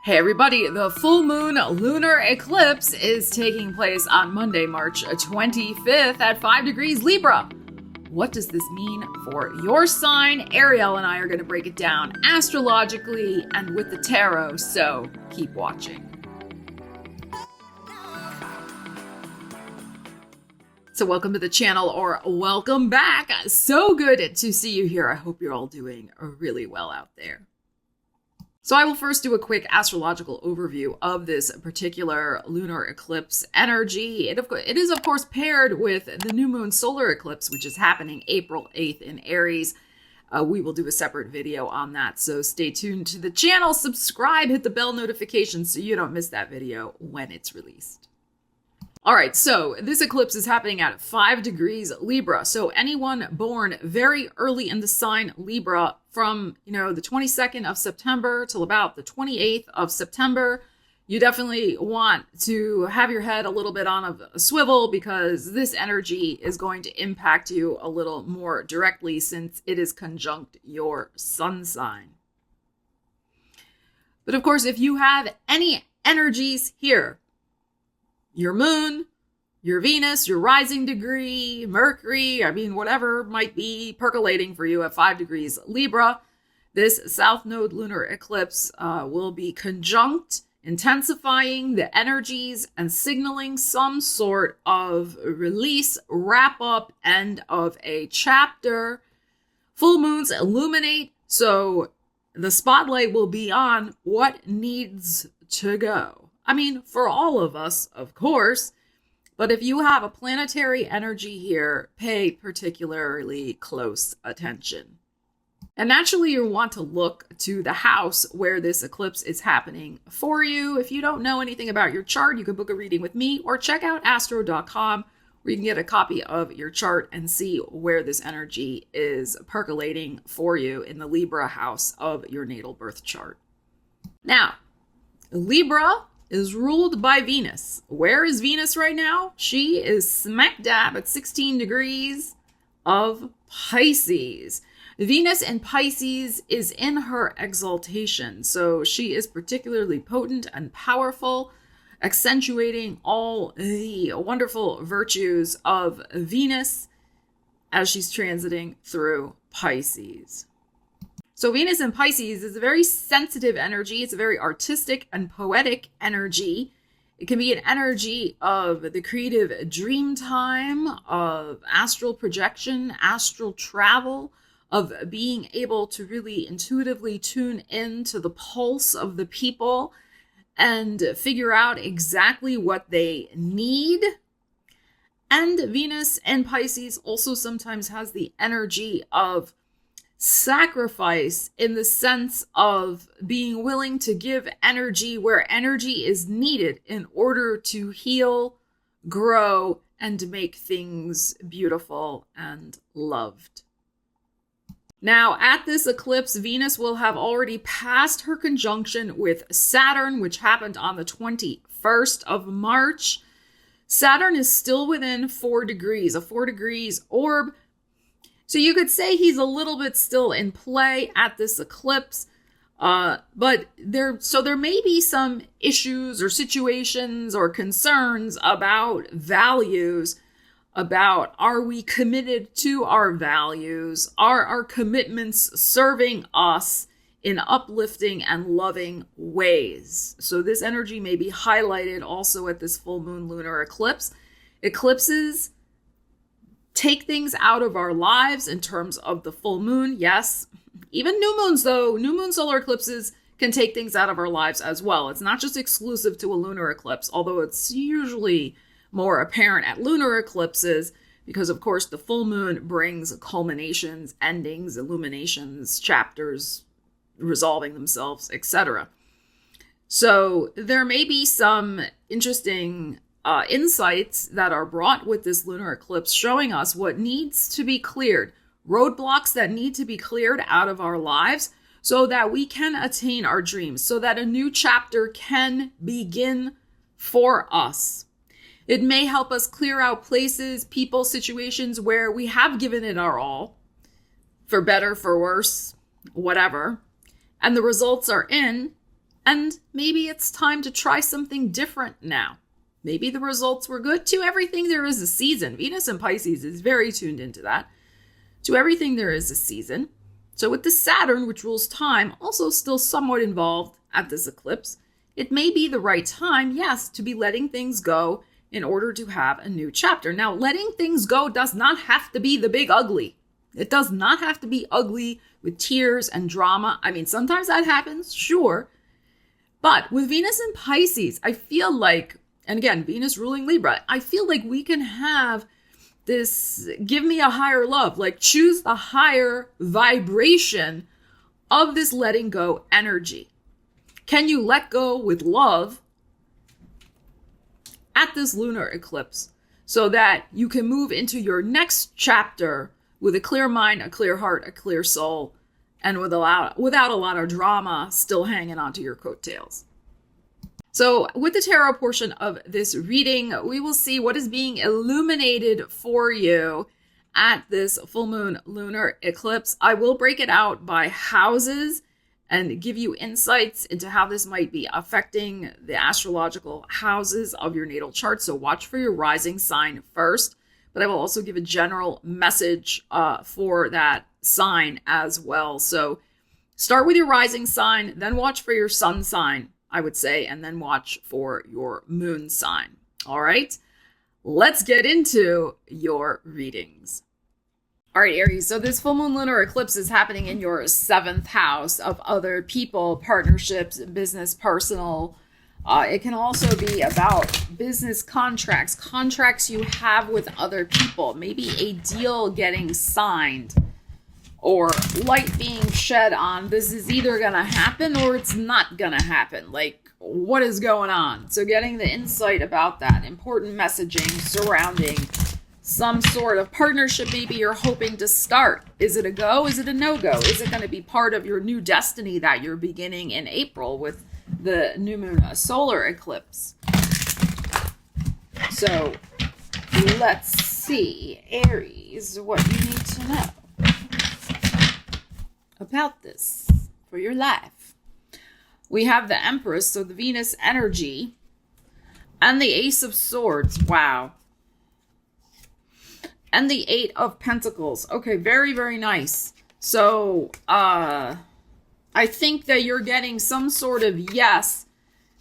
Hey everybody, the full moon lunar eclipse is taking place on Monday, March 25th at 5 degrees Libra. What does this mean for your sign? Ariel and I are going to break it down astrologically and with the tarot, so keep watching. So welcome to the channel, or welcome back. So good to see you here. I hope you're all doing really well out there. So I will first do a quick astrological overview of this particular lunar eclipse energy. It is, of course, paired with the new moon solar eclipse, which is happening April 8th in Aries. We will do a separate video on that, so stay tuned to the channel, subscribe, hit the bell notification so you don't miss that video when it's released. All right, so this eclipse is happening at 5 degrees Libra. So anyone born very early in the sign Libra from, the 22nd of September till about the 28th of September, you definitely want to have your head a little bit on a swivel because this energy is going to impact you a little more directly since it is conjunct your sun sign. But of course, if you have any energies here, your moon, your Venus, your rising degree, Mercury, whatever might be percolating for you at 5 degrees Libra, this South Node lunar eclipse will be conjunct, intensifying the energies and signaling some sort of release, wrap up, end of a chapter. Full moons illuminate, so the spotlight will be on what needs to go. For all of us, of course, but if you have a planetary energy here, pay particularly close attention. And naturally, you want to look to the house where this eclipse is happening for you. If you don't know anything about your chart, you can book a reading with me or check out astro.com where you can get a copy of your chart and see where this energy is percolating for you in the Libra house of your natal birth chart. Now, Libra is ruled by Venus. Where is Venus right now? She is smack dab at 16 degrees of Pisces. Venus in Pisces is in her exaltation, so she is particularly potent and powerful, accentuating all the wonderful virtues of Venus as she's transiting through Pisces. So Venus in Pisces is a very sensitive energy. It's a very artistic and poetic energy. It can be an energy of the creative dream time, of astral projection, astral travel, of being able to really intuitively tune in to the pulse of the people and figure out exactly what they need. And Venus in Pisces also sometimes has the energy of sacrifice in the sense of being willing to give energy where energy is needed in order to heal, grow, and make things beautiful and loved. Now, at this eclipse, Venus will have already passed her conjunction with Saturn, which happened on the 21st of March. Saturn is still within 4 degrees, a 4 degrees orb. So you could say he's a little bit still in play at this eclipse, but there may be some issues or situations or concerns about values, about are we committed to our values? Are our commitments serving us in uplifting and loving ways? So this energy may be highlighted also at this full moon lunar eclipse. Eclipses take things out of our lives in terms of the full moon. Yes, even new moons though, new moon solar eclipses can take things out of our lives as well. It's not just exclusive to a lunar eclipse, although it's usually more apparent at lunar eclipses because of course the full moon brings culminations, endings, illuminations, chapters, resolving themselves, etc. So there may be some interesting insights that are brought with this lunar eclipse showing us what needs to be cleared, roadblocks that need to be cleared out of our lives so that we can attain our dreams, so that a new chapter can begin for us. It may help us clear out places, people, situations where we have given it our all, for better, for worse, whatever, and the results are in, And maybe it's time to try something different now. Maybe the results were good. To everything there is a season. Venus in Pisces is very tuned into that. To everything there is a season. So with the Saturn, which rules time, also still somewhat involved at this eclipse, it may be the right time, yes, to be letting things go in order to have a new chapter. Now, letting things go does not have to be the big ugly. It does not have to be ugly with tears and drama. I mean, sometimes that happens, sure. But with Venus in Pisces, I feel like, and again, Venus ruling Libra, I feel like we can have this give me a higher love, like choose the higher vibration of this letting go energy. Can you let go with love at this lunar eclipse so that you can move into your next chapter with a clear mind, a clear heart, a clear soul, and without a lot of drama still hanging onto your coattails? So with the tarot portion of this reading, we will see what is being illuminated for you at this full moon lunar eclipse. I will break it out by houses and give you insights into how this might be affecting the astrological houses of your natal chart. So watch for your rising sign first, but I will also give a general message for that sign as well. So start with your rising sign, then watch for your sun sign, I would say, and then watch for your moon sign. All right, let's get into your readings. All right, Aries, so this full moon lunar eclipse is happening in your 7th house of other people, partnerships, business, personal. It can also be about business contracts you have with other people, maybe a deal getting signed or light being shed on. This is either going to happen or it's not going to happen. Like, what is going on? So getting the insight about that, important messaging surrounding some sort of partnership maybe you're hoping to start. Is it a go? Is it a no-go? Is it going to be part of your new destiny that you're beginning in April with the new moon solar eclipse? So let's see, Aries, what you need to know about this for your life. We have the Empress, so the Venus energy, and the Ace of Swords. Wow. And the 8 of Pentacles. Okay, very, very nice. So, I think that you're getting some sort of yes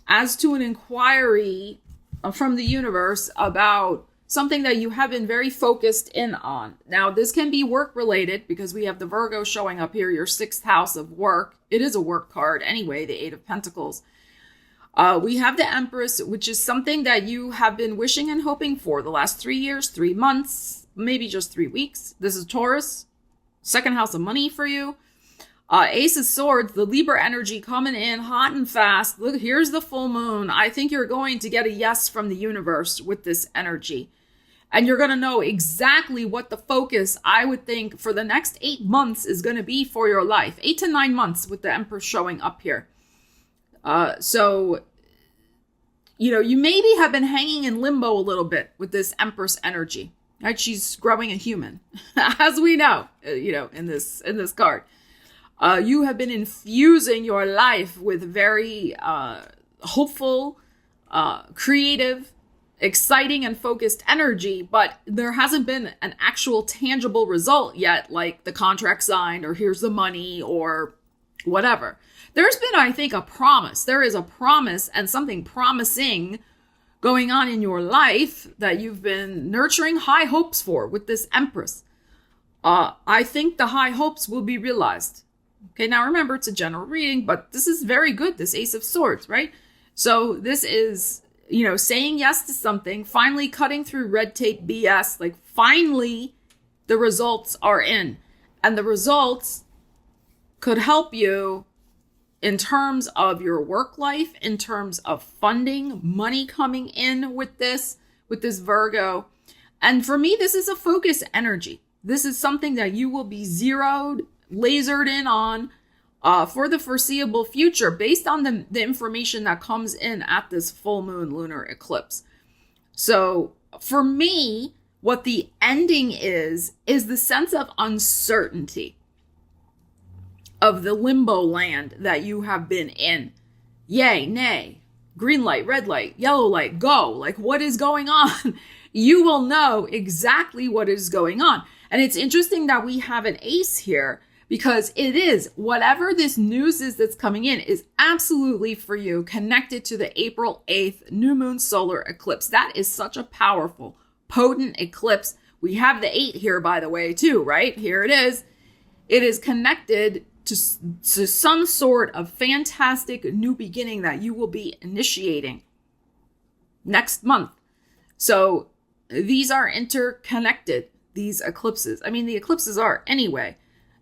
as to an inquiry from the universe about something that you have been very focused in on. Now, this can be work related because we have the Virgo showing up here, your 6th house of work. It is a work card anyway, the 8 of Pentacles. We have the Empress, which is something that you have been wishing and hoping for the last 3 years, 3 months, maybe just 3 weeks. This is Taurus, 2nd house of money for you. Ace of Swords, the Libra energy coming in hot and fast. Look, here's the full moon. I think you're going to get a yes from the universe with this energy. And you're going to know exactly what the focus, I would think, for the next 8 months is going to be for your life. 8 to 9 months with the Empress showing up here. So, you know, you maybe have been hanging in limbo a little bit with this Empress energy. Right? She's growing a human, as we know, you know, in this card. You have been infusing your life with very hopeful, creative, exciting, and focused energy, but there hasn't been an actual tangible result yet, like the contract signed, or here's the money, or whatever. There's been, I think, a promise. There is a promise and something promising going on in your life that you've been nurturing high hopes for with this Empress. I think the high hopes will be realized. Okay, now remember, it's a general reading, but this is very good, this Ace of Swords, right? So this is, you know, saying yes to something, finally cutting through red tape BS, like finally the results are in. And the results could help you in terms of your work life, in terms of funding, money coming in with this Virgo. And for me, this is a focus energy. This is something that you will be lasered in on for the foreseeable future based on the information that comes in at this full moon lunar eclipse. So for me, what the ending is the sense of uncertainty of the limbo land that you have been in. yay, nay, green light, red light, yellow light, go. Like, what is going on? You will know exactly what is going on. And it's interesting that we have an ace here, because it is, whatever this news is that's coming in is absolutely for you, connected to the April 8th new moon solar eclipse. That is such a powerful, potent eclipse. We have the 8 here, by the way, too, right? Here it is. It is connected to some sort of fantastic new beginning that you will be initiating next month. So these are interconnected, these eclipses. I mean, the eclipses are anyway.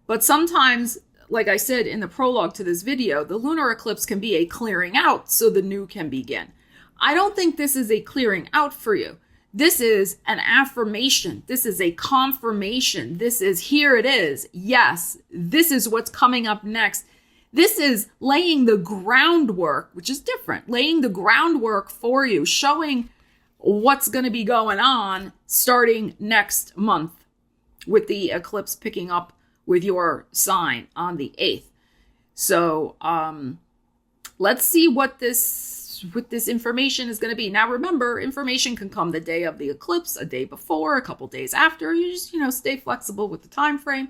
But sometimes, like I said in the prologue to this video, the lunar eclipse can be a clearing out so the new can begin. I don't think this is a clearing out for you. This is an affirmation. This is a confirmation. This is, here it is. Yes, this is what's coming up next. This is laying the groundwork, which is different, laying the groundwork for you, showing what's going to be going on starting next month with the eclipse picking up with your sign on the 8th. So let's see what this information is going to be. Now, remember, information can come the day of the eclipse, a day before, a couple days after. You just, stay flexible with the time frame.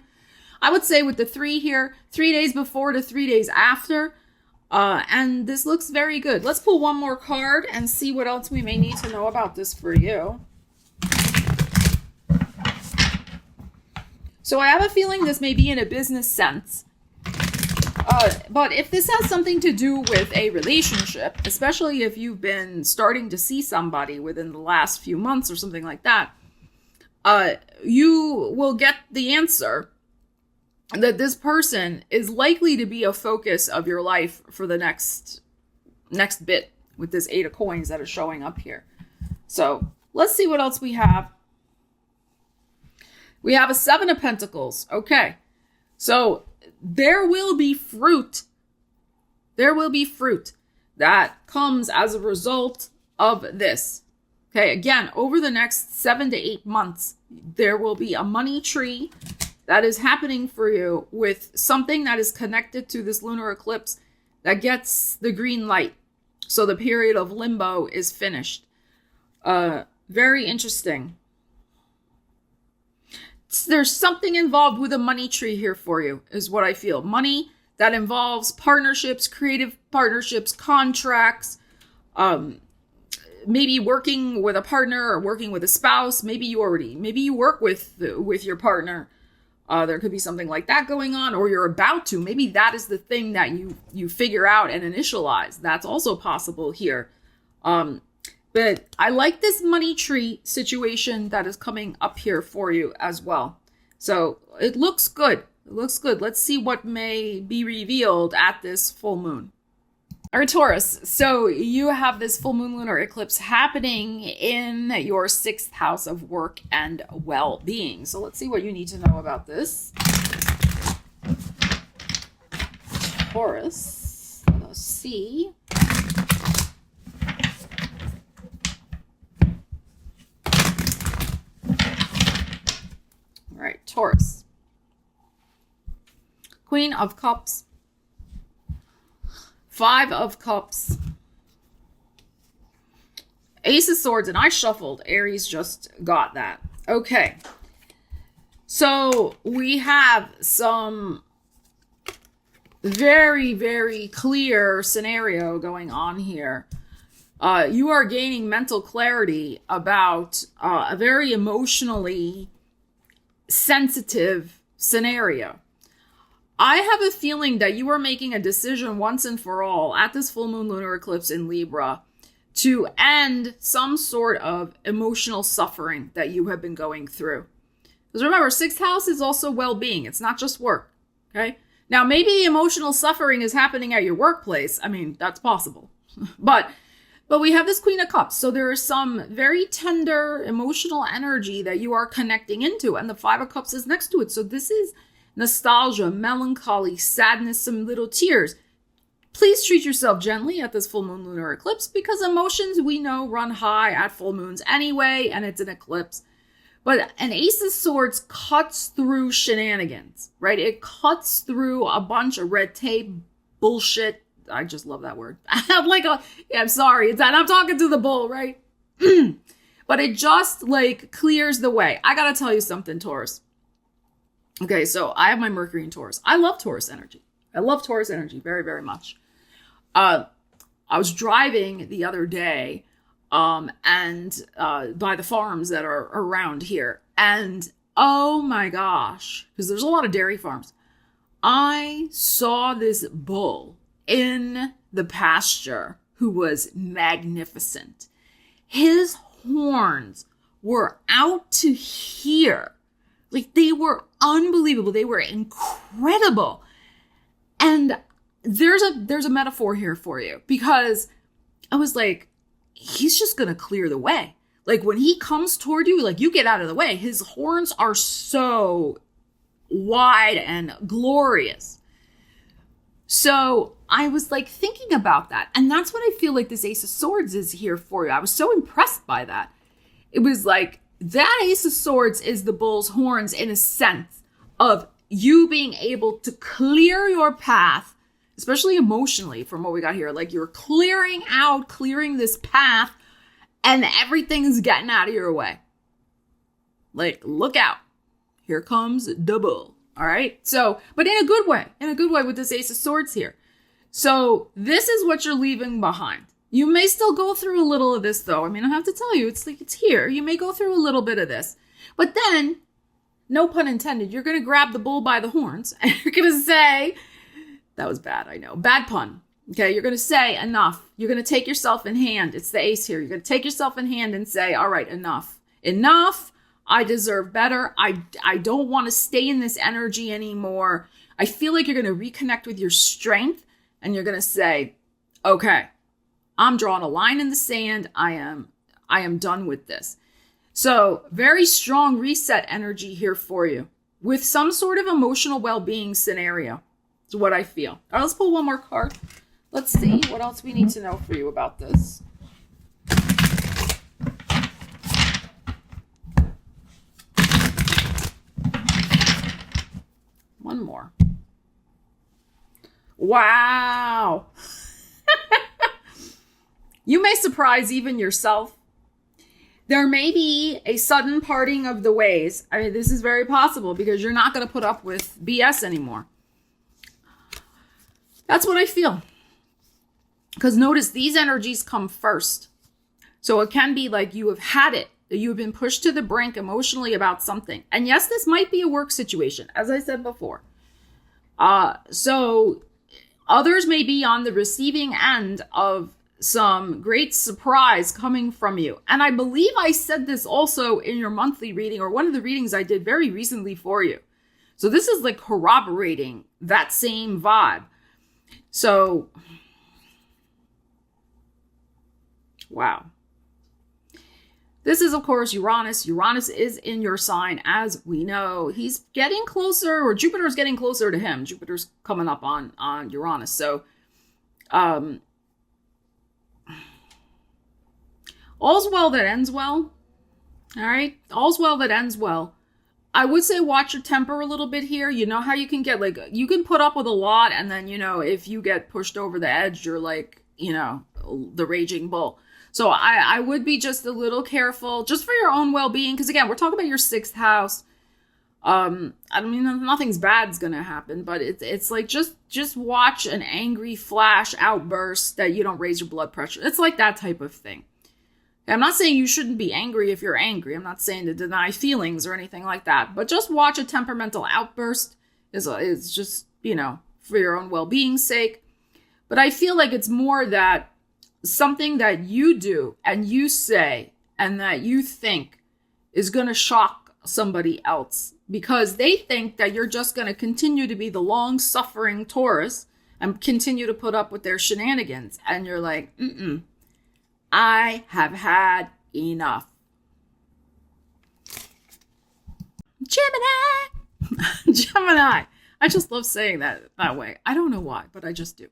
I would say with the 3 here, 3 days before to 3 days after. And this looks very good. Let's pull one more card and see what else we may need to know about this for you. So I have a feeling this may be in a business sense. But if this has something to do with a relationship, especially if you've been starting to see somebody within the last few months or something like that, you will get the answer that this person is likely to be a focus of your life for the next bit with this 8 of coins that is showing up here. So let's see what else we have. We have a 7 of Pentacles. Okay. So there will be fruit. There will be fruit that comes as a result of this. Okay. Again, over the next 7 to 8 months, there will be a money tree that is happening for you with something that is connected to this lunar eclipse that gets the green light. So the period of limbo is finished. Very interesting. There's something involved with a money tree here for you, is what I feel. Money that involves partnerships, creative partnerships, contracts, maybe working with a partner or working with a spouse. Maybe you work with your partner. There could be something like that going on, or you're about to. Maybe that is the thing that you figure out and initialize. That's also possible here. But I like this money tree situation that is coming up here for you as well. So it looks good. It looks good. Let's see what may be revealed at this full moon. All right, Taurus. So you have this full moon lunar eclipse happening in your 6th house of work and well-being. So let's see what you need to know about this. Taurus. Let's see. All right, Taurus. Queen of Cups. 5 of Cups. Ace of Swords, and I shuffled. Aries just got that. Okay. So we have some very, very clear scenario going on here. You are gaining mental clarity about a very emotionally sensitive scenario. I have a feeling that you are making a decision once and for all at this full moon lunar eclipse in Libra to end some sort of emotional suffering that you have been going through. Because remember, 6th house is also well-being. It's not just work. Okay. Now, maybe the emotional suffering is happening at your workplace. I mean, that's possible. But we have this Queen of Cups. So there is some very tender emotional energy that you are connecting into. And the 5 of Cups is next to it. So this is nostalgia, melancholy, sadness, some little tears. Please treat yourself gently at this full moon lunar eclipse, because emotions, we know, run high at full moons anyway, and it's an eclipse. But an Ace of Swords cuts through shenanigans, right? It cuts through a bunch of red tape, bullshit, I just love that word. I'm like, yeah, I'm sorry. I'm talking to the bull, right? But it just like clears the way. I got to tell you something, Taurus. Okay, so I have my Mercury in Taurus. I love Taurus energy. I love Taurus energy very, very much. I was driving the other day and by the farms that are around here. And oh my gosh, because there's a lot of dairy farms. I saw this bull in the pasture who was magnificent. His horns were out to here. Like, they were unbelievable. They were incredible. And there's a metaphor here for you, because I was like, he's just going to clear the way. Like, when he comes toward you, like, you get out of the way. His horns are so wide and glorious. So I was like thinking about that. And that's what I feel like this Ace of Swords is here for you. I was so impressed by that. It was like, that Ace of Swords is the bull's horns in a sense of you being able to clear your path, especially emotionally from what we got here. Like, you're clearing this path, and everything is getting out of your way. Like, look out. Here comes the bull. All right. So, but in a good way with this Ace of Swords here. So this is what you're leaving behind. You may still go through a little of this though. I mean, I have to tell you, it's like, it's here. You may go through a little bit of this, but then, no pun intended, you're going to grab the bull by the horns and you're going to say, that was bad. I know. Bad pun. Okay. You're going to say enough. You're going to take yourself in hand. It's the ace here. You're going to take yourself in hand and say, all right, enough. I deserve better. I don't want to stay in this energy anymore. I feel like you're going to reconnect with your strength and you're going to say, okay, I'm drawing a line in the sand. I am done with this. So very strong reset energy here for you with some sort of emotional well-being scenario. Is what I feel. All right, let's pull one more card. Let's see what else we need to know for you about this. One more. Wow. You may surprise even yourself. There may be a sudden parting of the ways. I mean, this is very possible because you're not going to put up with BS anymore. That's what I feel. Because notice these energies come first. So it can be like you have had it. You've been pushed to the brink emotionally about something. And yes, this might be a work situation, as I said before. So others may be on the receiving end of some great surprise coming from you. And I believe I said this also in your monthly reading or one of the readings I did very recently for you. So this is like corroborating that same vibe. So, wow. This is, of course, Uranus. Uranus is in your sign, as we know. He's getting closer, or Jupiter's getting closer to him. Jupiter's coming up on Uranus. So, all's well that ends well. All right? All's well that ends well. I would say watch your temper a little bit here. You know how you can get, like, you can put up with a lot, and then, you know, if you get pushed over the edge, you're like, you know, the raging bull. So I would be just a little careful, just for your own well-being. Because again, we're talking about your 6th house. I mean, nothing's bad's going to happen, but it's like, just watch an angry flash outburst that you don't raise your blood pressure. It's like that type of thing. I'm not saying you shouldn't be angry if you're angry. I'm not saying to deny feelings or anything like that. But just watch a temperamental outburst is just, you know, for your own well-being's sake. But I feel like it's more that something that you do and you say and that you think is going to shock somebody else because they think that you're just going to continue to be the long-suffering Taurus and continue to put up with their shenanigans. And you're like, I have had enough. Gemini! Gemini! I just love saying that way. I don't know why, but I just do.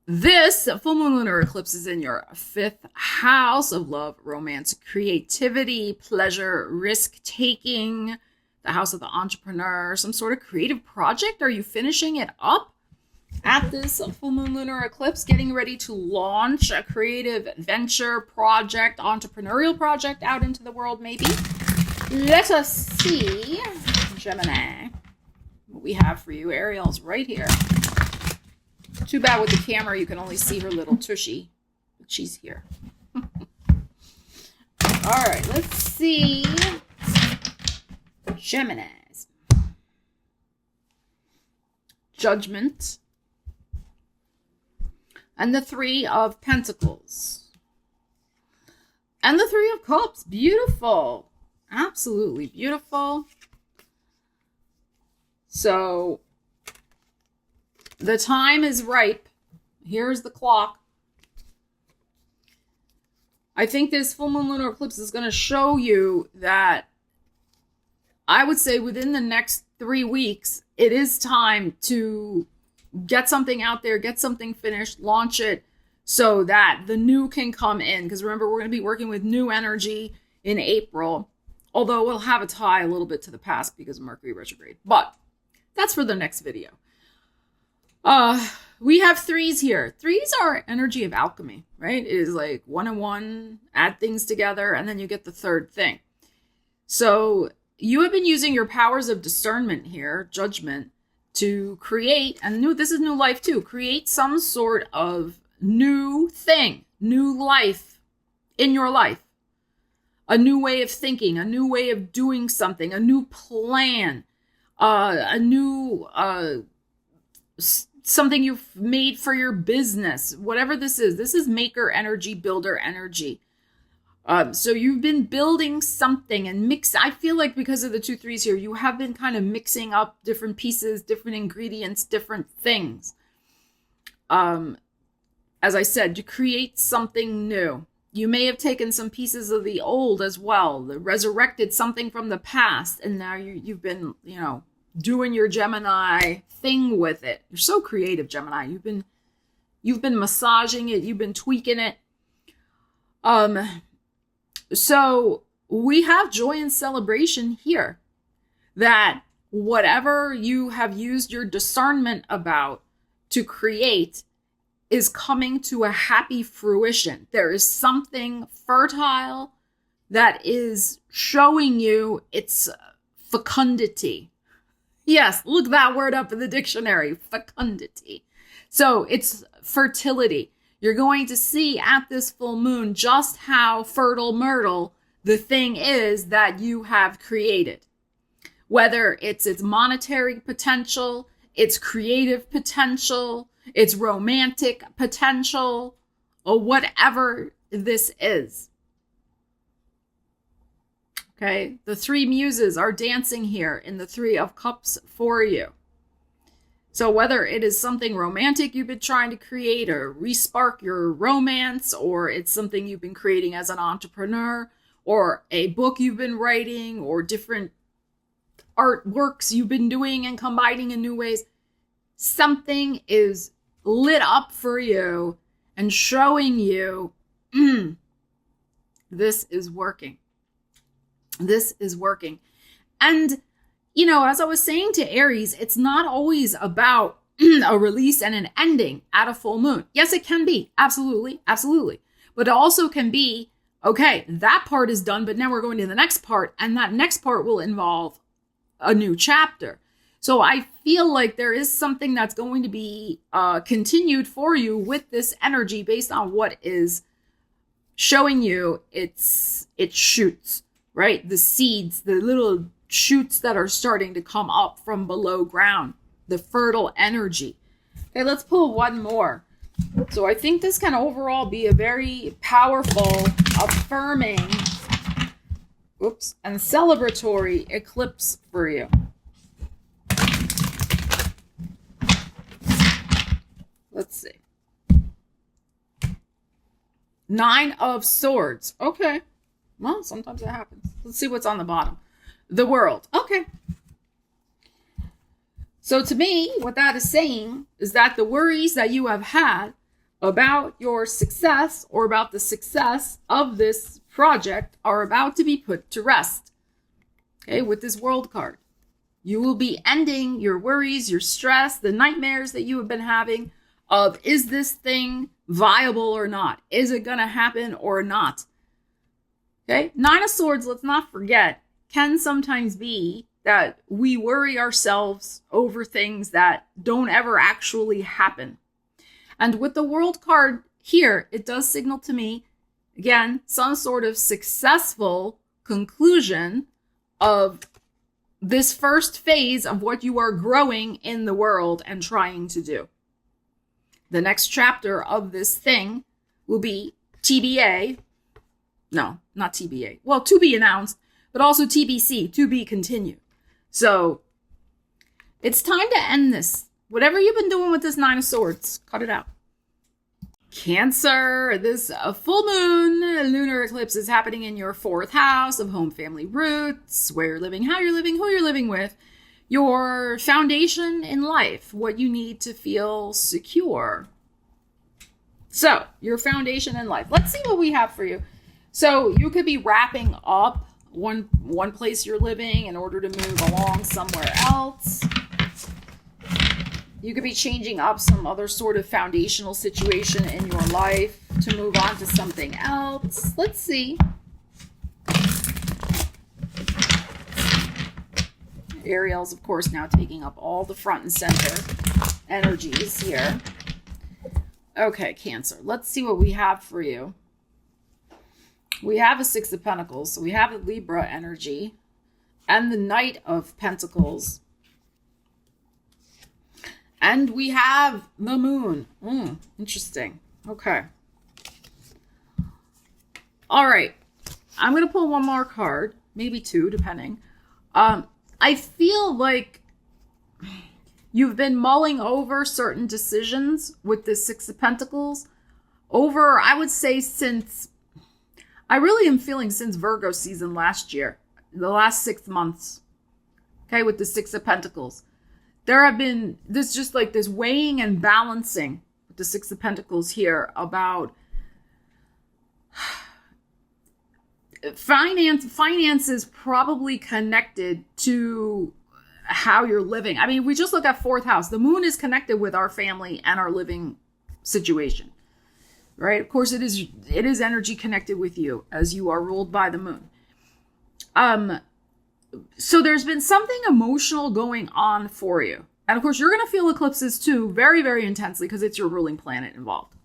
This full moon lunar eclipse is in your 5th house of love, romance, creativity, pleasure, risk-taking, the house of the entrepreneur, some sort of creative project. Are you finishing it up? at this full moon lunar eclipse, getting ready to launch a creative venture, project, entrepreneurial project out into the world, maybe. Let us see, Gemini, what we have for you. Ariel's right here. Too bad with the camera you can only see her little tushy, but she's here. All right, let's see. Geminis. Judgment. And the Three of Pentacles. And the Three of Cups. Beautiful. Absolutely beautiful. So, the time is ripe. Here's the clock. I think this full moon lunar eclipse is going to show you that I would say within the next 3 weeks, it is time to get something out there, get something finished, launch it so that the new can come in. Because remember, we're going to be working with new energy in April, although we'll have a tie a little bit to the past because of Mercury retrograde. But that's for the next video. We have threes here. Threes are energy of alchemy, right? It is like 1 and 1, add things together, and then you get the third thing. So you have been using your powers of discernment here, judgment, to create, and this is new life too, create some sort of new thing, new life in your life. A new way of thinking, a new way of doing something, a new plan, a new something you've made for your business, whatever this is maker energy, builder energy. So you've been building something and I feel like because of the 2 3s here, you have been kind of mixing up different pieces, different ingredients, different things. As I said, to create something new. You may have taken some pieces of the old as well, resurrected something from the past, and now you've been, doing your Gemini thing with it. You're so creative, Gemini. You've been massaging it, you've been tweaking it. So we have joy and celebration here that whatever you have used your discernment about to create is coming to a happy fruition. There is something fertile that is showing you its fecundity. Yes, look that word up in the dictionary, fecundity. So it's fertility. You're going to see at this full moon just how fertile myrtle the thing is that you have created. Whether it's its monetary potential, its creative potential, its romantic potential, or whatever this is. Okay, the 3 muses are dancing here in the 3 of Cups for you. So whether it is something romantic you've been trying to create or respark your romance, or it's something you've been creating as an entrepreneur, or a book you've been writing, or different artworks you've been doing and combining in new ways, something is lit up for you and showing you, this is working. This is working. And, as I was saying to Aries, it's not always about a release and an ending at a full moon. Yes, it can be. Absolutely. Absolutely. But it also can be, okay, that part is done, but now we're going to the next part, and that next part will involve a new chapter. So I feel like there is something that's going to be continued for you with this energy based on what is showing you its shoots, right? The seeds, the little shoots that are starting to come up from below ground, the fertile energy. Okay, let's pull one more. So I think this can overall be a very powerful, affirming, and celebratory eclipse for you. Let's see. 9 of Swords. Okay. Well, sometimes it happens. Let's see what's on the bottom. The World. Okay. So to me, what that is saying is that the worries that you have had about your success or about the success of this project are about to be put to rest. Okay, with this World card. You will be ending your worries, your stress, the nightmares that you have been having of, is this thing viable or not? Is it going to happen or not? Okay. Nine of Swords, let's not forget, can sometimes be that we worry ourselves over things that don't ever actually happen. And with the World card here, it does signal to me, again, some sort of successful conclusion of this first phase of what you are growing in the world and trying to do. The next chapter of this thing will be TBA. No, not TBA. Well, to be announced, but also TBC, to be continued. So it's time to end this. Whatever you've been doing with this Nine of Swords, cut it out. Cancer, this full moon lunar eclipse is happening in your 4th house of home, family, roots, where you're living, how you're living, who you're living with, your foundation in life, what you need to feel secure. So your foundation in life. Let's see what we have for you. So you could be wrapping up one place you're living in order to move along somewhere else. You could be changing up some other sort of foundational situation in your life to move on to something else. Let's see. Ariel's, of course, now taking up all the front and center energies here. Okay, Cancer. Let's see what we have for you. We have a 6 of Pentacles. So we have a Libra energy and the Knight of Pentacles. And we have the Moon. Interesting. Okay. All right. I'm going to pull one more card, maybe 2, depending. I feel like you've been mulling over certain decisions with the 6 of Pentacles over, I would say, I really am feeling since Virgo season last year, the last 6 months. Okay, with the 6 of Pentacles. There have been this weighing and balancing with the 6 of Pentacles here about finances probably connected to how you're living. I mean, we just look at 4th house. The Moon is connected with our family and our living situation, right? Of course, it is energy connected with you as you are ruled by the Moon. So there's been something emotional going on for you. And of course, you're going to feel eclipses too, very, very intensely, because it's your ruling planet involved.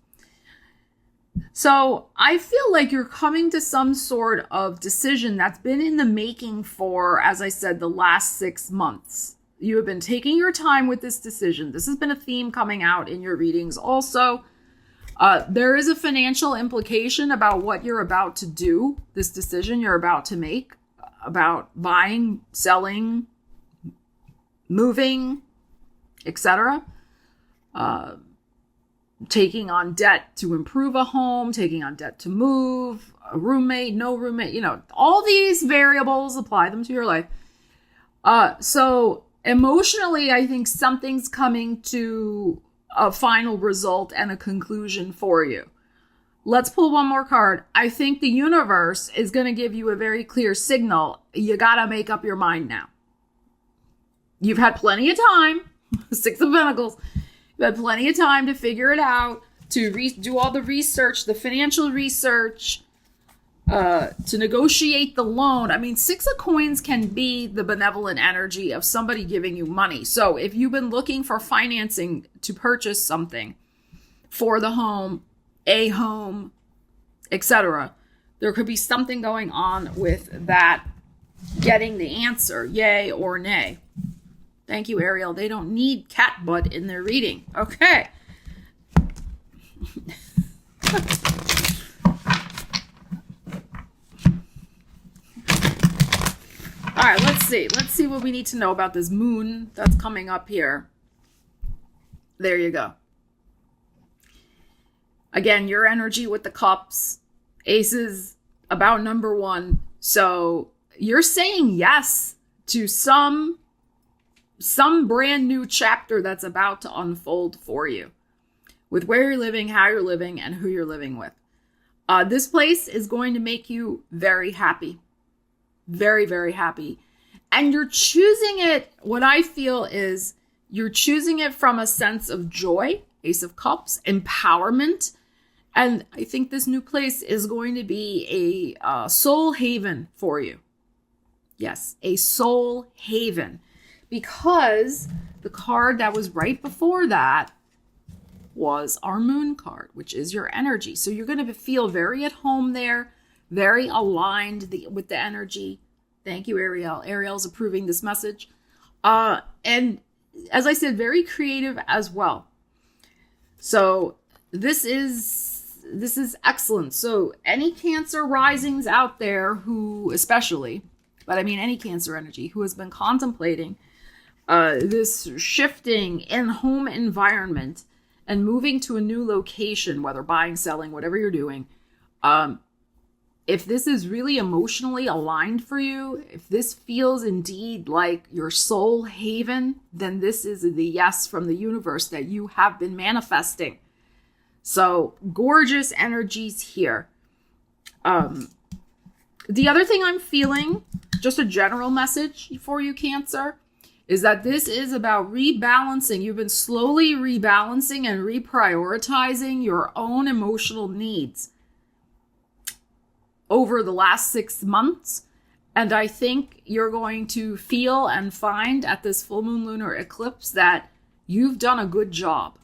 So I feel like you're coming to some sort of decision that's been in the making for, as I said, the last 6 months. You have been taking your time with this decision. This has been a theme coming out in your readings also. There is a financial implication about what you're about to do, this decision you're about to make, about buying, selling, moving, etc. Taking on debt to improve a home, taking on debt to move, a roommate, no roommate, all these variables, apply them to your life. So emotionally, I think something's coming to a final result and a conclusion for you. Let's pull one more card. I think the universe is going to give you a very clear signal. You got to make up your mind now. You've had plenty of time. 6 of Pentacles. You've had plenty of time to figure it out, to do all the research, the financial research, to negotiate the loan. I mean, 6 of Coins can be the benevolent energy of somebody giving you money. So if you've been looking for financing to purchase something for the home, a home, etc., there could be something going on with that, getting the answer, yay or nay. Thank you, Ariel. They don't need cat butt in their reading. Okay. All right, let's see. Let's see what we need to know about this moon that's coming up here. There you go. Again, your energy with the cups. Aces about number 1. So you're saying yes to some brand new chapter that's about to unfold for you with where you're living, how you're living, and who you're living with. This place is going to make you very happy. Very, very happy. And you're choosing it, what I feel is you're choosing it from a sense of joy, Ace of Cups, empowerment. And I think this new place is going to be a soul haven for you. Yes, a soul haven. Because the card that was right before that was our moon card, which is your energy. So you're going to feel very at home there, very aligned with the energy. Thank you, Ariel. Ariel's approving this message. And as I said, very creative as well. So this is excellent. So any Cancer risings out there who, especially, but I mean any Cancer energy who has been contemplating this shifting in home environment and moving to a new location, whether buying, selling, whatever you're doing, if this is really emotionally aligned for you, if this feels indeed like your soul haven, then this is the yes from the universe that you have been manifesting. So gorgeous energies here. The other thing I'm feeling, just a general message for you, Cancer, is that this is about rebalancing. You've been slowly rebalancing and reprioritizing your own emotional needs over the last 6 months. And I think you're going to feel and find at this full moon lunar eclipse that you've done a good job.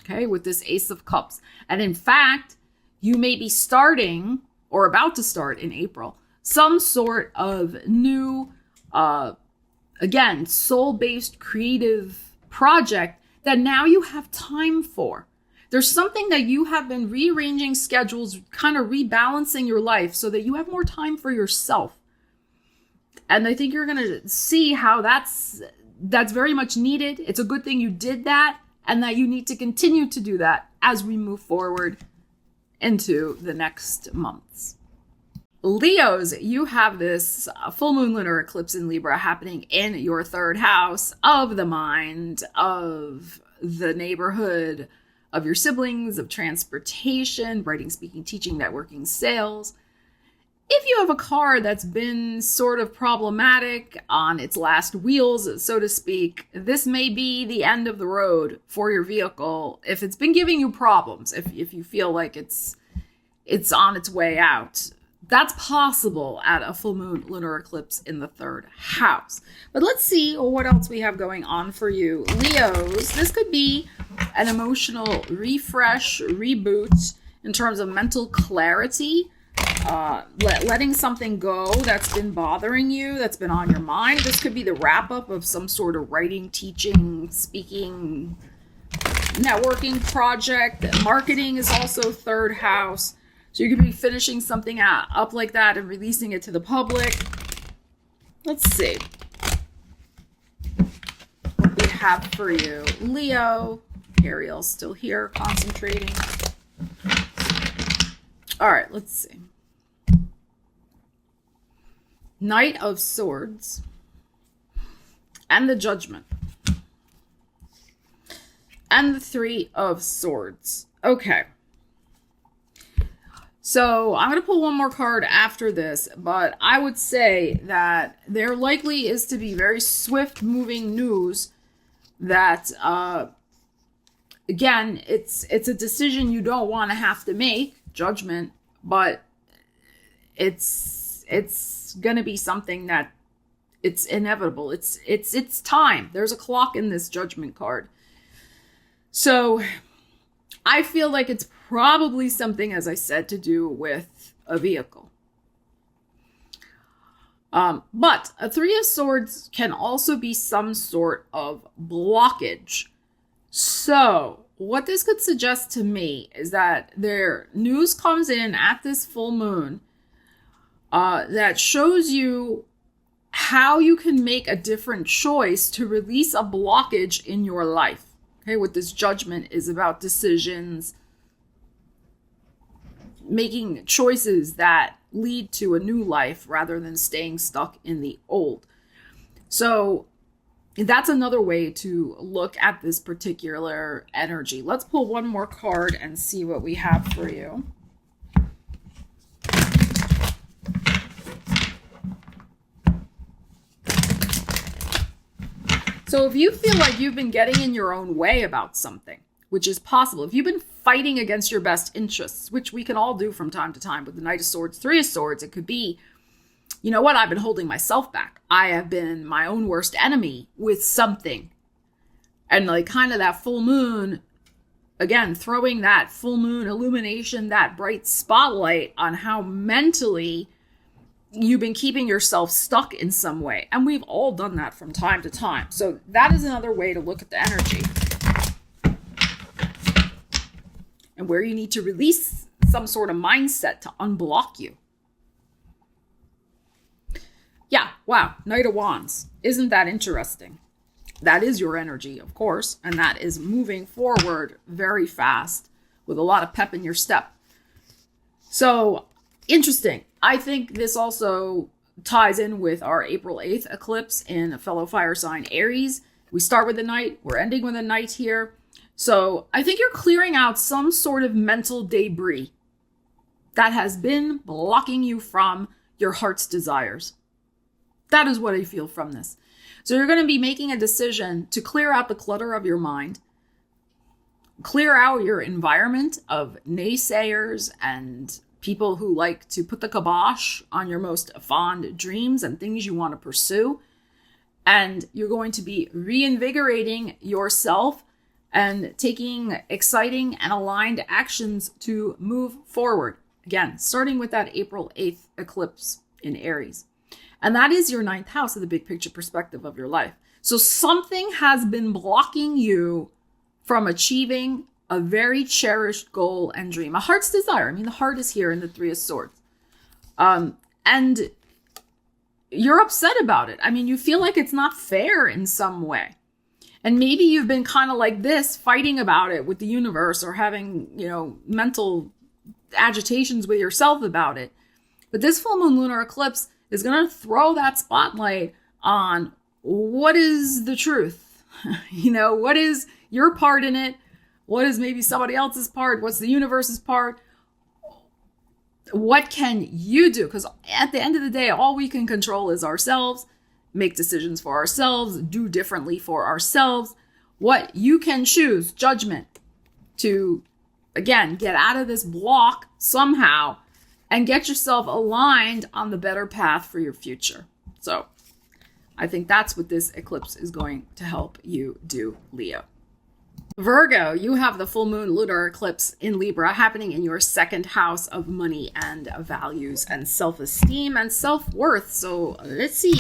Okay, with this Ace of Cups. And in fact, you may be starting or about to start in April some sort of new, again, soul-based creative project that now you have time for. There's something that you have been rearranging schedules, kind of rebalancing your life so that you have more time for yourself. And I think you're going to see how that's very much needed. It's a good thing you did that, and that you need to continue to do that as we move forward into the next months. Leos, you have this full moon lunar eclipse in Libra happening in your third house of the mind, of the neighborhood, of your siblings, of transportation, writing, speaking, teaching, networking, sales. If you have a car that's been sort of problematic on its last wheels, so to speak, this may be the end of the road for your vehicle. If it's been giving you problems, if you feel like it's on its way out, that's possible at a full moon lunar eclipse in the third house. But let's see what else we have going on for you. Leos, this could be an emotional refresh, reboot in terms of mental clarity, letting something go that's been bothering you, that's been on your mind. This could be the wrap up of some sort of writing, teaching, speaking, networking project. Marketing is also third house. So you could be finishing something up like that and releasing it to the public. Let's see what we have for you. Leo, Ariel's still here, concentrating. All right, let's see. Knight of Swords and the Judgment and the Three of Swords. Okay. So I'm going to pull one more card after this, but I would say that there likely is to be very swift moving news that, again, it's a decision you don't want to have to make, Judgment, but it's going to be something that it's inevitable. It's time. There's a clock in this Judgment card. So I feel like it's probably something, as I said, to do with a vehicle. But a Three of Swords can also be some sort of blockage. So what this could suggest to me is that there news comes in at this full moon that shows you how you can make a different choice to release a blockage in your life. Okay, what this Judgment is about decisions, making choices that lead to a new life rather than staying stuck in the old. So that's another way to look at this particular energy. Let's pull one more card and see what we have for you. So if you feel like you've been getting in your own way about something, which is possible, if you've been fighting against your best interests, which we can all do from time to time with the Knight of Swords, Three of Swords, it could be, you know what, I've been holding myself back. I have been my own worst enemy with something. And like kind of that full moon, again, throwing that full moon illumination, that bright spotlight on how mentally you've been keeping yourself stuck in some way. And we've all done that from time to time. So that is another way to look at the energy. And where you need to release some sort of mindset to unblock you. Yeah, wow, Knight of Wands. Isn't that interesting? That is your energy, of course, and that is moving forward very fast with a lot of pep in your step. So, interesting. I think this also ties in with our April 8th eclipse in a fellow fire sign, Aries. We start with the Knight, we're ending with a Knight here. So, I think you're clearing out some sort of mental debris that has been blocking you from your heart's desires. That is what I feel from this. So you're going to be making a decision to clear out the clutter of your mind, clear out your environment of naysayers and people who like to put the kibosh on your most fond dreams and things you want to pursue. And you're going to be reinvigorating yourself and taking exciting and aligned actions to move forward. Again, starting with that April 8th eclipse in Aries. And that is your 9th house of the big picture perspective of your life. So something has been blocking you from achieving a very cherished goal and dream, a heart's desire. I mean, the heart is here in the Three of Swords. And you're upset about it. I mean, you feel like it's not fair in some way. And maybe you've been kind of like this, fighting about it with the universe or having, mental agitations with yourself about it. But this full moon lunar eclipse is going to throw that spotlight on what is the truth? What is your part in it? What is maybe somebody else's part? What's the universe's part? What can you do? Because at the end of the day, all we can control is ourselves, make decisions for ourselves, do differently for ourselves. What you can choose, judgment, to, again, get out of this block somehow and get yourself aligned on the better path for your future. So I think that's what this eclipse is going to help you do, Leo. Virgo, you have the full moon lunar eclipse in Libra happening in your 2nd house of money and values and self-esteem and self-worth. So let's see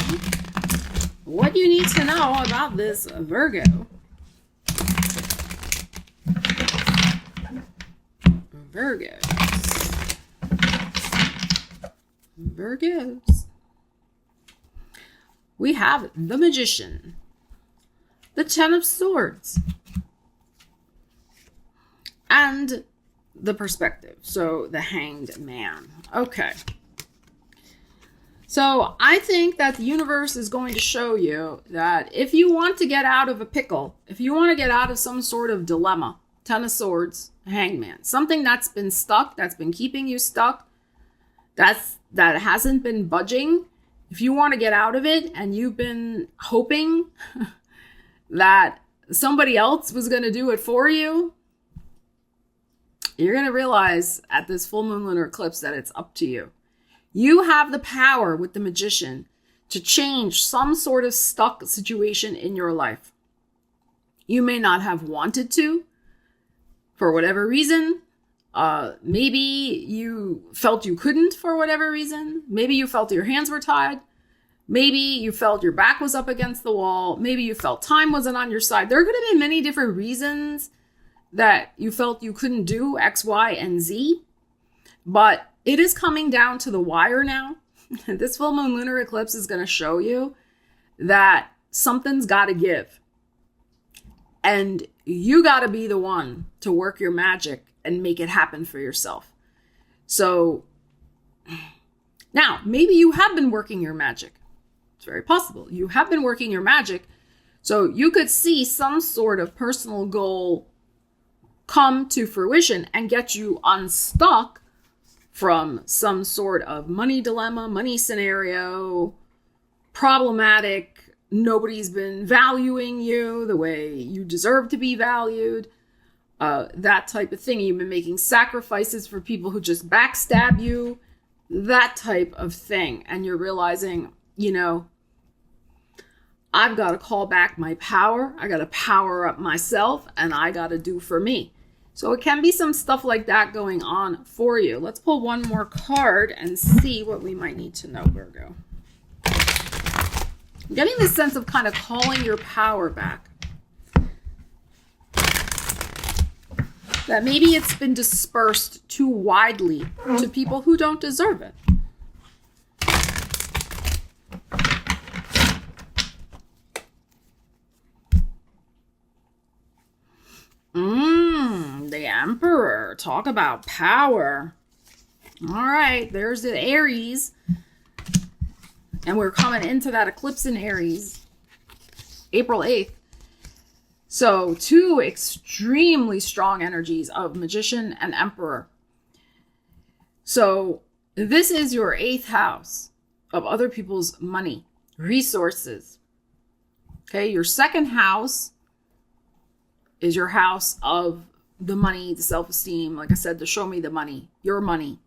what you need to know about this Virgo. Virgos. We have the Magician, the 10 of Swords, and the Perspective. So the Hanged Man. Okay. So I think that the universe is going to show you that if you want to get out of a pickle, if you want to get out of some sort of dilemma, 10 of Swords, Hanged Man, something that's been stuck, that's been keeping you stuck, that hasn't been budging. If you want to get out of it and you've been hoping that somebody else was going to do it for you, you're going to realize at this full moon lunar eclipse that it's up to you. You have the power with the Magician to change some sort of stuck situation in your life. You may not have wanted to for whatever reason. Maybe you felt you couldn't for whatever reason. Maybe you felt your hands were tied. Maybe you felt your back was up against the wall. Maybe you felt time wasn't on your side. There are going to be many different reasons that you felt you couldn't do X, Y, and Z. But it is coming down to the wire now. This full moon lunar eclipse is going to show you that something's got to give. And you got to be the one to work your magic and make it happen for yourself. So now, maybe you have been working your magic. It's very possible. You have been working your magic. So you could see some sort of personal goal come to fruition and get you unstuck from some sort of money dilemma, money scenario, problematic nobody's been valuing you the way you deserve to be valued. That type of thing. You've been making sacrifices for people who just backstab you. That type of thing. And you're realizing, you know, I've got to call back my power. I got to power up myself, and I got to do for me. So it can be some stuff like that going on for you. Let's pull one more card and see what we might need to know, Virgo. I'm getting this sense of kind of calling your power back. That maybe it's been dispersed too widely to people who don't deserve it. The Emperor. Talk about power. All right, there's the Aries. And we're coming into that eclipse in Aries, April 8th. So 2 extremely strong energies of Magician and Emperor. So this is your 8th house of other people's money, resources. Okay, your 2nd house is your house of the money, the self-esteem. Like I said, to show me the money, your money.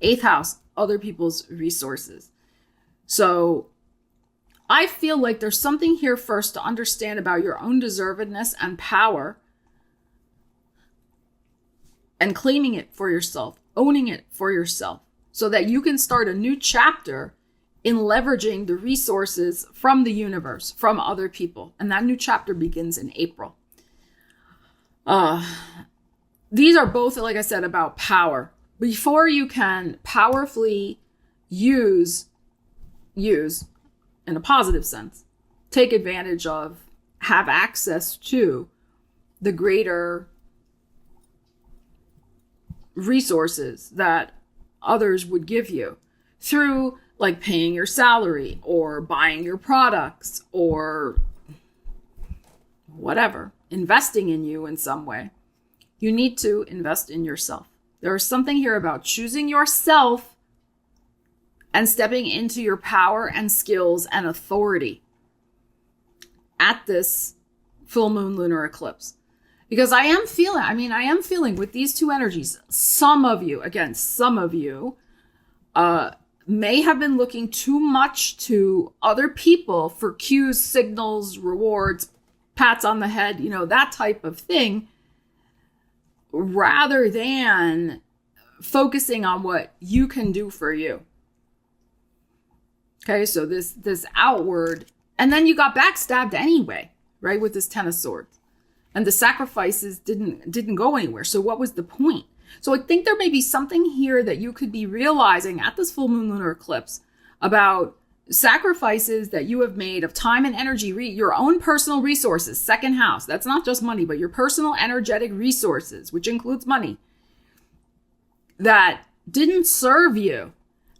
8th house, other people's resources. So I feel like there's something here first to understand about your own deservedness and power and claiming it for yourself, owning it for yourself, so that you can start a new chapter in leveraging the resources from the universe, from other people. And that new chapter begins in April. These are both, like I said, about power. Before you can powerfully use in a positive sense, take advantage of, have access to the greater resources that others would give you through, like, paying your salary or buying your products or whatever, investing in you in some way. You need to invest in yourself. There is something here about choosing yourself and stepping into your power and skills and authority at this full moon lunar eclipse. Because I am feeling with these 2 energies, some of you may have been looking too much to other people for cues, signals, rewards, pats on the head, that type of thing, rather than focusing on what you can do for you. Okay, so this outward, and then you got backstabbed anyway, right, with this 10 of Swords. And the sacrifices didn't go anywhere. So what was the point? So I think there may be something here that you could be realizing at this full moon lunar eclipse about sacrifices that you have made of time and energy, your own personal resources, 2nd house. That's not just money, but your personal energetic resources, which includes money, that didn't serve you.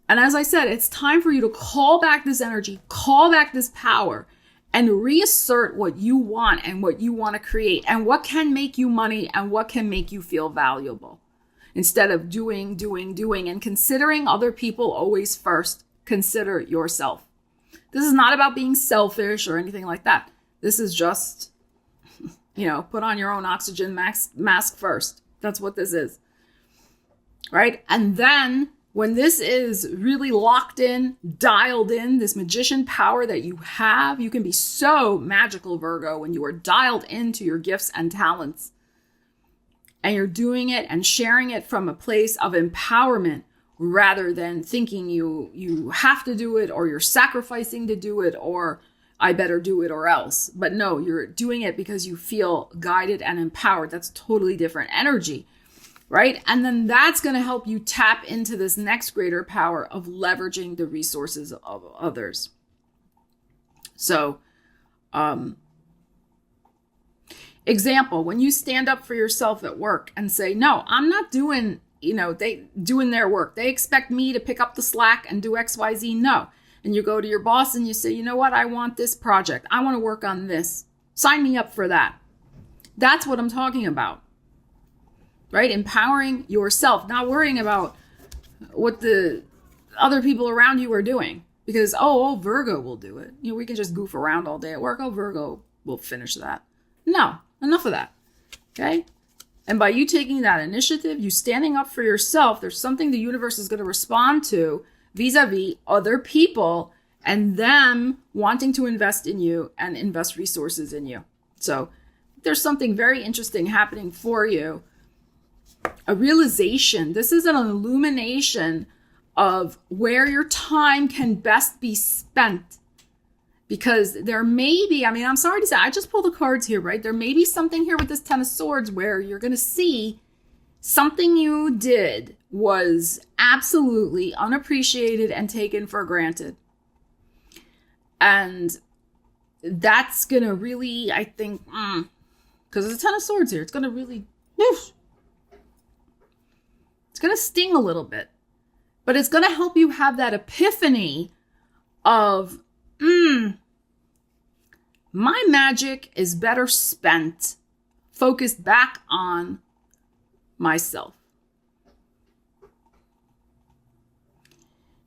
And as I said, it's time for you to call back this energy, call back this power, and reassert what you want and what you want to create and what can make you money and what can make you feel valuable. Instead of doing, and considering other people always first, consider yourself. This is not about being selfish or anything like that. This is just, put on your own oxygen mask first. That's what this is. Right? And then when this is really locked in, dialed in, this magician power that you have, you can be so magical, Virgo, when you are dialed into your gifts and talents. And you're doing it and sharing it from a place of empowerment rather than thinking you have to do it or you're sacrificing to do it or I better do it or else. But no, you're doing it because you feel guided and empowered. That's totally different energy. Right? And then that's going to help you tap into this next greater power of leveraging the resources of others. So, example, when you stand up for yourself at work and say, no, I'm not doing, they doing their work. They expect me to pick up the slack and do X, Y, Z. No. And you go to your boss and you say, you know what? I want this project. I want to work on this. Sign me up for that. That's what I'm talking about. Right? Empowering yourself, not worrying about what the other people around you are doing. Because, oh, Virgo will do it. You know, we can just goof around all day at work. Oh, Virgo will finish that. No, enough of that. Okay? And by you taking that initiative, you standing up for yourself, there's something the universe is going to respond to vis-a-vis other people and them wanting to invest in you and invest resources in you. So there's something very interesting happening for you. A realization. This is an illumination of where your time can best be spent. Because there may be, I mean, I'm sorry to say, I just pulled the cards here, right? There may be something here with this Ten of Swords where you're going to see something you did was absolutely unappreciated and taken for granted. And that's going to really, I think, because there's a Ten of Swords here, it's going to really, whoosh, it's going to sting a little bit. But it's going to help you have that epiphany of, my magic is better spent focused back on myself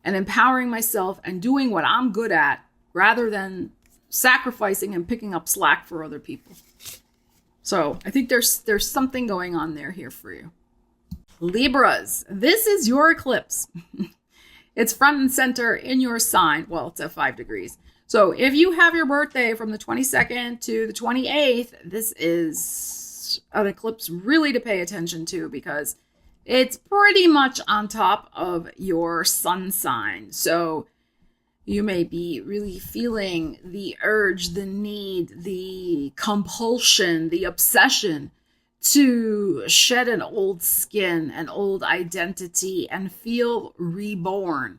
and empowering myself and doing what I'm good at rather than sacrificing and picking up slack for other people. So I think there's something going on here for you. Libras, this is your eclipse. It's front and center in your sign. Well, it's at 5 degrees. So if you have your birthday from the 22nd to the 28th, this is an eclipse really to pay attention to because it's pretty much on top of your sun sign. So you may be really feeling the urge, the need, the compulsion, the obsession to shed an old skin, an old identity, and feel reborn.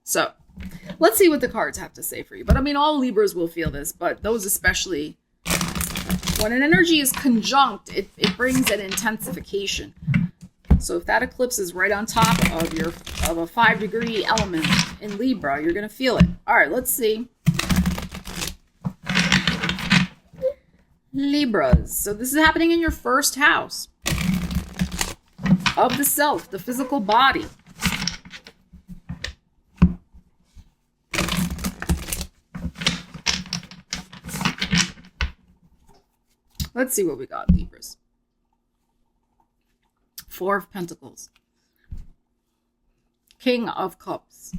So let's see what the cards have to say for you. But I mean, all Libras will feel this, but those especially, when an energy is conjunct, it brings an intensification. So if that eclipse is right on top of a 5 degree element in Libra, you're going to feel it. All right, let's see. Libras. So this is happening in your first house of the self, the physical body. Let's see what we got, Libras. 4 of Pentacles. King of Cups.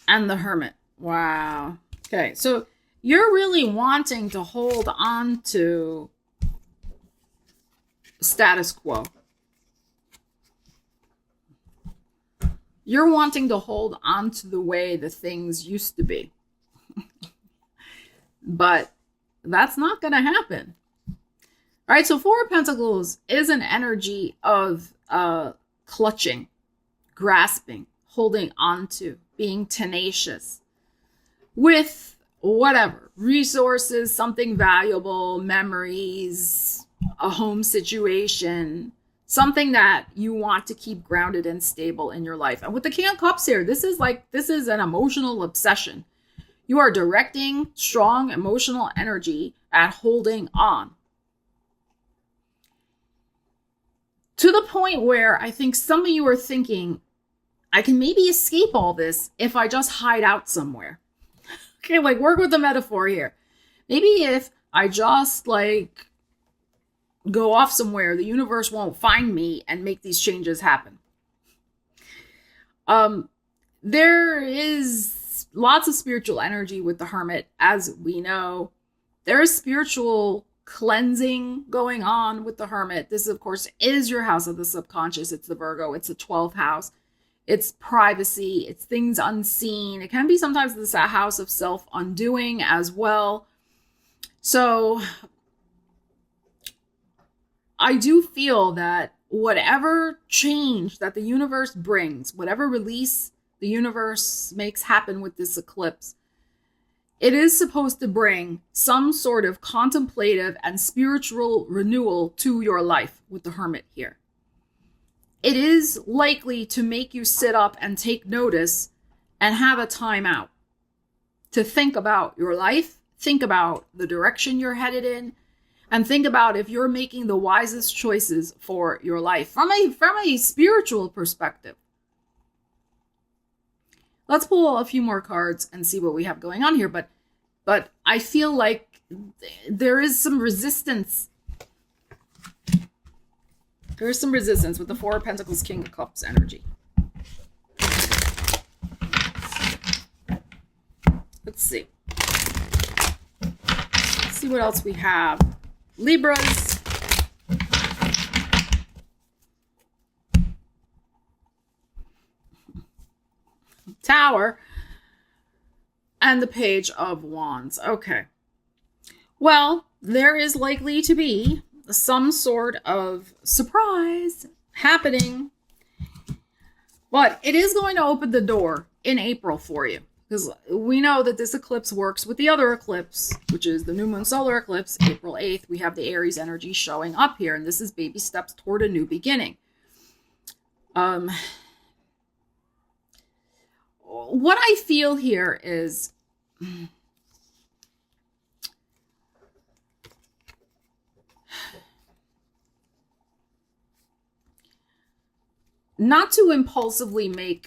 And the Hermit. Wow. Okay, so you're really wanting to hold on to status quo. You're wanting to hold on to the way the things used to be. But that's not going to happen. All right, so 4 of Pentacles is an energy of clutching, grasping, holding on to, being tenacious with whatever, resources, something valuable, memories, a home situation, something that you want to keep grounded and stable in your life. And with the King of Cups here, this is an emotional obsession. You are directing strong emotional energy at holding on. To the point where I think some of you are thinking, I can maybe escape all this if I just hide out somewhere. Okay, like work with the metaphor here. Maybe if I just go off somewhere, the universe won't find me and make these changes happen. There is lots of spiritual energy with the Hermit, as we know. There is spiritual cleansing going on with the Hermit. This, of course, is your house of the subconscious. It's the Virgo. It's the 12th house. It's privacy. It's things unseen. It can be sometimes this house of self-undoing as well. So I do feel that whatever change that the universe brings, whatever release the universe makes happen with this eclipse, it is supposed to bring some sort of contemplative and spiritual renewal to your life with the Hermit here. It is likely to make you sit up and take notice and have a time out to think about your life, think about the direction you're headed in, and think about if you're making the wisest choices for your life from a spiritual perspective. Let's pull a few more cards and see what we have going on here. But I feel like there is some resistance. There is some resistance with the Four of Pentacles, King of Cups energy. Let's see. Let's see what else we have. Libras. Tower. And the Page of Wands. Okay. Well, there is likely to be some sort of surprise happening. But it is going to open the door in April for you. Because we know that this eclipse works with the other eclipse, which is the new moon solar eclipse, April 8th. We have the Aries energy showing up here, and this is baby steps toward a new beginning. What I feel here is not to impulsively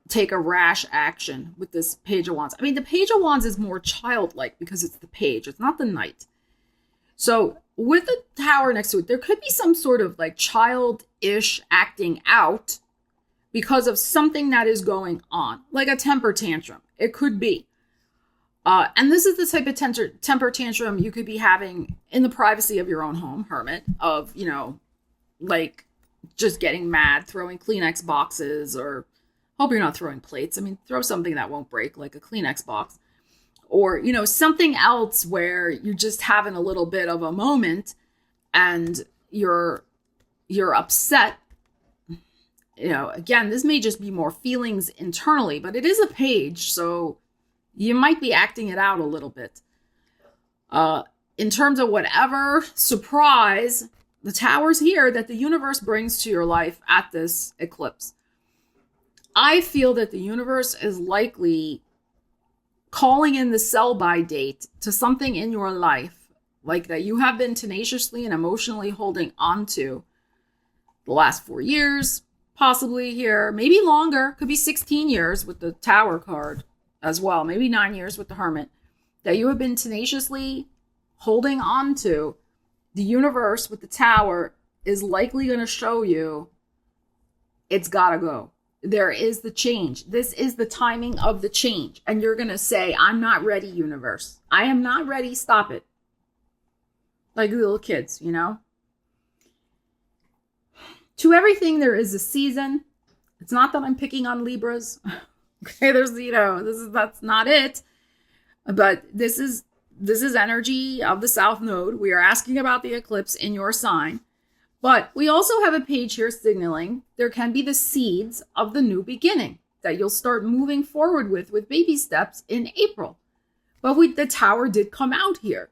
take a rash action with this Page of Wands. I mean, the Page of Wands is more childlike because it's the page. It's not the knight. So with the Tower next to it, there could be some sort of like childish acting out because of something that is going on, like a temper tantrum. It could be. And this is the type of temper tantrum you could be having in the privacy of your own home, hermit, of, you know, like just getting mad, throwing Kleenex boxes, or hope you're not throwing plates. I mean, throw something that won't break, like a Kleenex box, or, you know, something else where you're just having a little bit of a moment and you're upset. You know, again, this may just be more feelings internally, but it is a page, so you might be acting it out a little bit. In terms of whatever surprise, the Tower's here that the universe brings to your life at this eclipse. I feel that the universe is likely calling in the sell-by date to something in your life, like that you have been tenaciously and emotionally holding on to the last 4 years, possibly here, maybe longer, could be 16 years with the Tower card as well, maybe 9 years with the Hermit, that you have been tenaciously holding on to. The universe with the Tower is likely going to show you it's got to go. There is the change. This is the timing of the change. And you're going to say, I'm not ready, universe. I am not ready. Stop it. Like little kids, you know? To everything, there is a season. It's not that I'm picking on Libras. Okay, there's, you know, that's not it. But this is energy of the South Node. We are asking about the eclipse in your sign. But we also have a page here signaling there can be the seeds of the new beginning that you'll start moving forward with baby steps in April. But the Tower did come out here.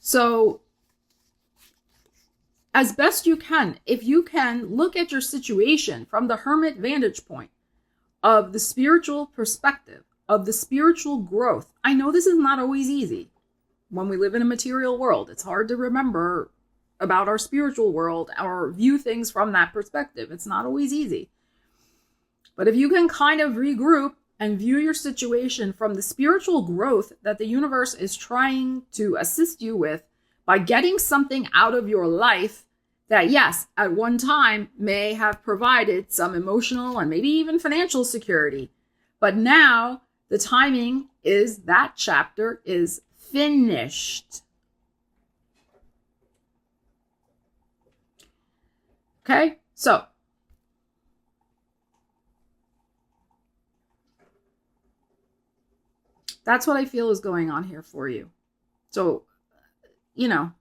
So as best you can, if you can look at your situation from the Hermit vantage point of the spiritual perspective, of the spiritual growth. I know this is not always easy. When we live in a material world, it's hard to remember about our spiritual world or view things from that perspective. It's not always easy. But if you can kind of regroup and view your situation from the spiritual growth that the universe is trying to assist you with by getting something out of your life that, yes, at one time may have provided some emotional and maybe even financial security. But now the timing is that chapter is finished. Okay, so that's what I feel is going on here for you. So, you know,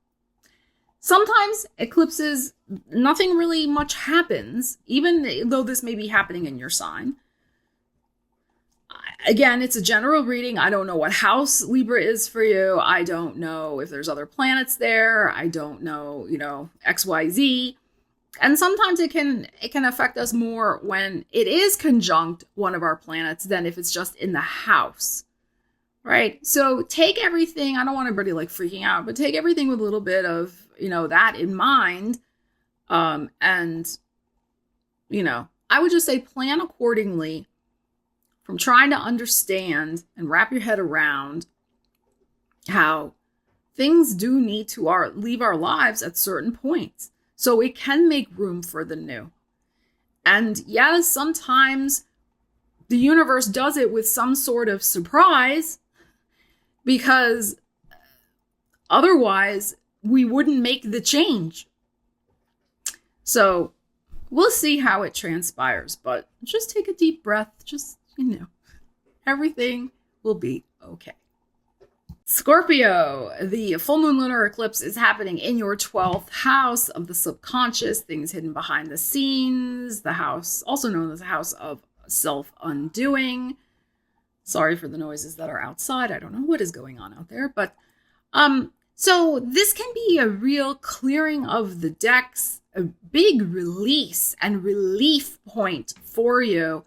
sometimes eclipses, nothing really much happens, even though this may be happening in your sign. Again, it's a general reading. I don't know what house Libra is for you. I don't know if there's other planets there. I don't know, you know, XYZ. And sometimes it can affect us more when it is conjunct one of our planets than if it's just in the house, right? So take everything, I don't want everybody like freaking out, but take everything with a little bit of, you know, that in mind. And, you know, I would just say plan accordingly from trying to understand and wrap your head around how things do need to leave our lives at certain points, so it can make room for the new. And yes, sometimes the universe does it with some sort of surprise, because otherwise we wouldn't make the change. So we'll see how it transpires, but just take a deep breath. Just, everything will be okay. Scorpio, the full moon lunar eclipse is happening in your 12th house of the subconscious, things hidden behind the scenes, the house also known as the house of self-undoing. Sorry for the noises that are outside. I don't know what is going on out there, but so this can be a real clearing of the decks, a big release and relief point for you,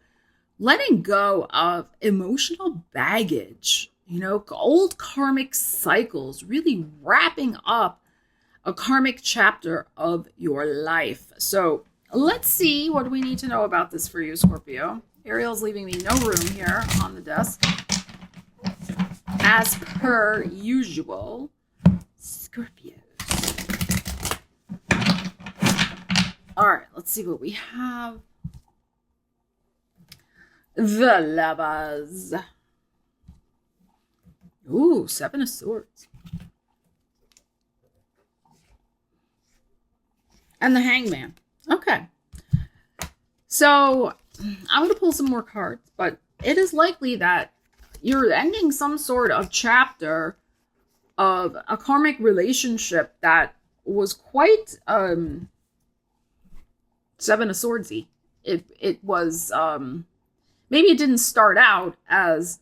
letting go of emotional baggage, old karmic cycles, really wrapping up a karmic chapter of your life. So let's see what we need to know about this for you, Scorpio. Ariel's leaving me no room here on the desk, as per usual. Scorpios. All right, let's see what we have. The Lovers. Ooh, 7 of Swords. And the Hangman. Okay. So I'm going to pull some more cards, but it is likely that you're ending some sort of chapter of a karmic relationship that was quite 7 of Swordsy. It was maybe it didn't start out as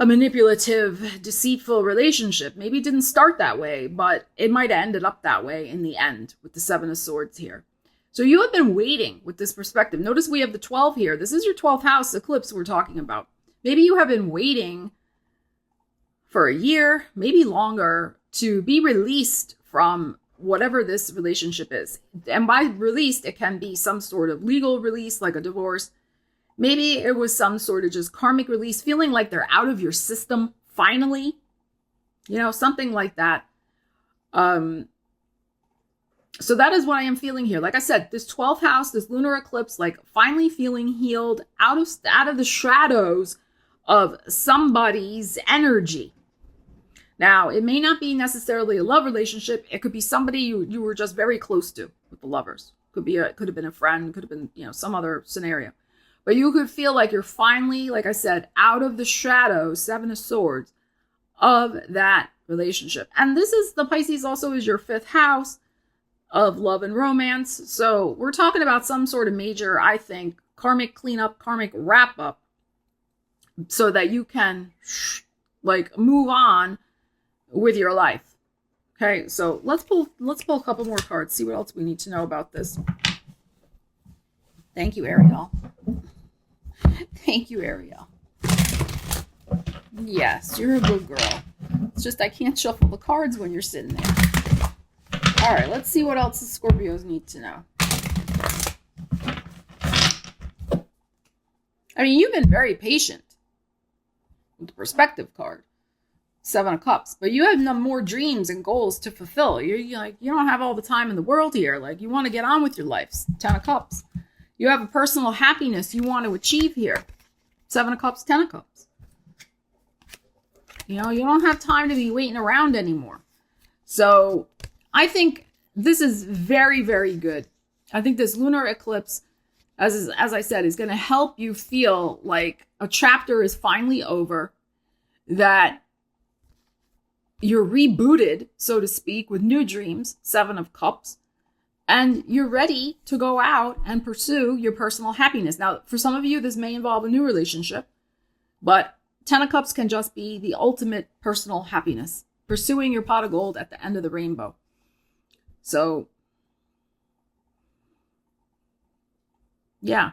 a manipulative, deceitful relationship. Maybe it didn't start that way, but it might have ended up that way in the end with the 7 of Swords here. So you have been waiting with this perspective. Notice we have the 12 here. This is your 12th house eclipse we're talking about. Maybe you have been waiting for a year, maybe longer, to be released from whatever this relationship is. And by released, it can be some sort of legal release, like a divorce. Maybe it was some sort of just karmic release, feeling like they're out of your system finally. Something like that. So that is what I am feeling here. Like I said, this 12th house, this lunar eclipse, like finally feeling healed out of the shadows of somebody's energy. Now, it may not be necessarily a love relationship. It could be somebody you were just very close to with the Lovers. Could have been a friend, could have been, some other scenario. But you could feel like you're finally, like I said, out of the shadows, 7 of Swords, of that relationship. And this is, the Pisces also is your 5th house of love and romance. So we're talking about some sort of major, I think, karmic cleanup, karmic wrap up, so that you can move on with your life. Okay, so let's pull a couple more cards, see what else we need to know about this. Thank you, Ariel. Thank you, Ariel. Yes, you're a good girl. It's just I can't shuffle the cards when you're sitting there. All right, let's see what else the Scorpios need to know. I mean, you've been very patient with the Perspective card, 7 of Cups, but you have no more dreams and goals to fulfill. You don't have all the time in the world here. Like, you want to get on with your life, 10 of Cups. You have a personal happiness you want to achieve here, 7 of Cups, 10 of Cups. You don't have time to be waiting around anymore. So I think this is very, very good. I think this lunar eclipse, as I said, is going to help you feel like a chapter is finally over, that you're rebooted, so to speak, with new dreams, 7 of Cups, and you're ready to go out and pursue your personal happiness. Now, for some of you, this may involve a new relationship, but 10 of Cups can just be the ultimate personal happiness, pursuing your pot of gold at the end of the rainbow. So, yeah.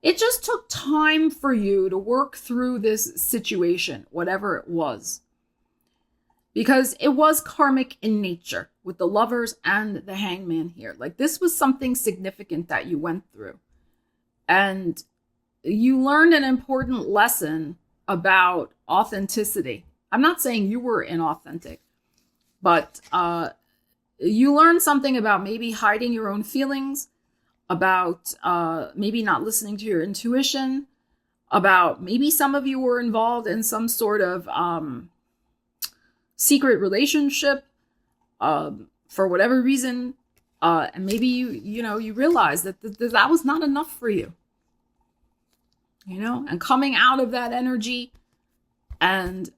It just took time for you to work through this situation, whatever it was. Because it was karmic in nature with the Lovers and the Hangman here. Like, this was something significant that you went through. And you learned an important lesson about authenticity. I'm not saying you were inauthentic, but you learned something about maybe hiding your own feelings, about maybe not listening to your intuition, about maybe some of you were involved in some sort of secret relationship for whatever reason. And maybe you realized that that was not enough for you. And coming out of that energy and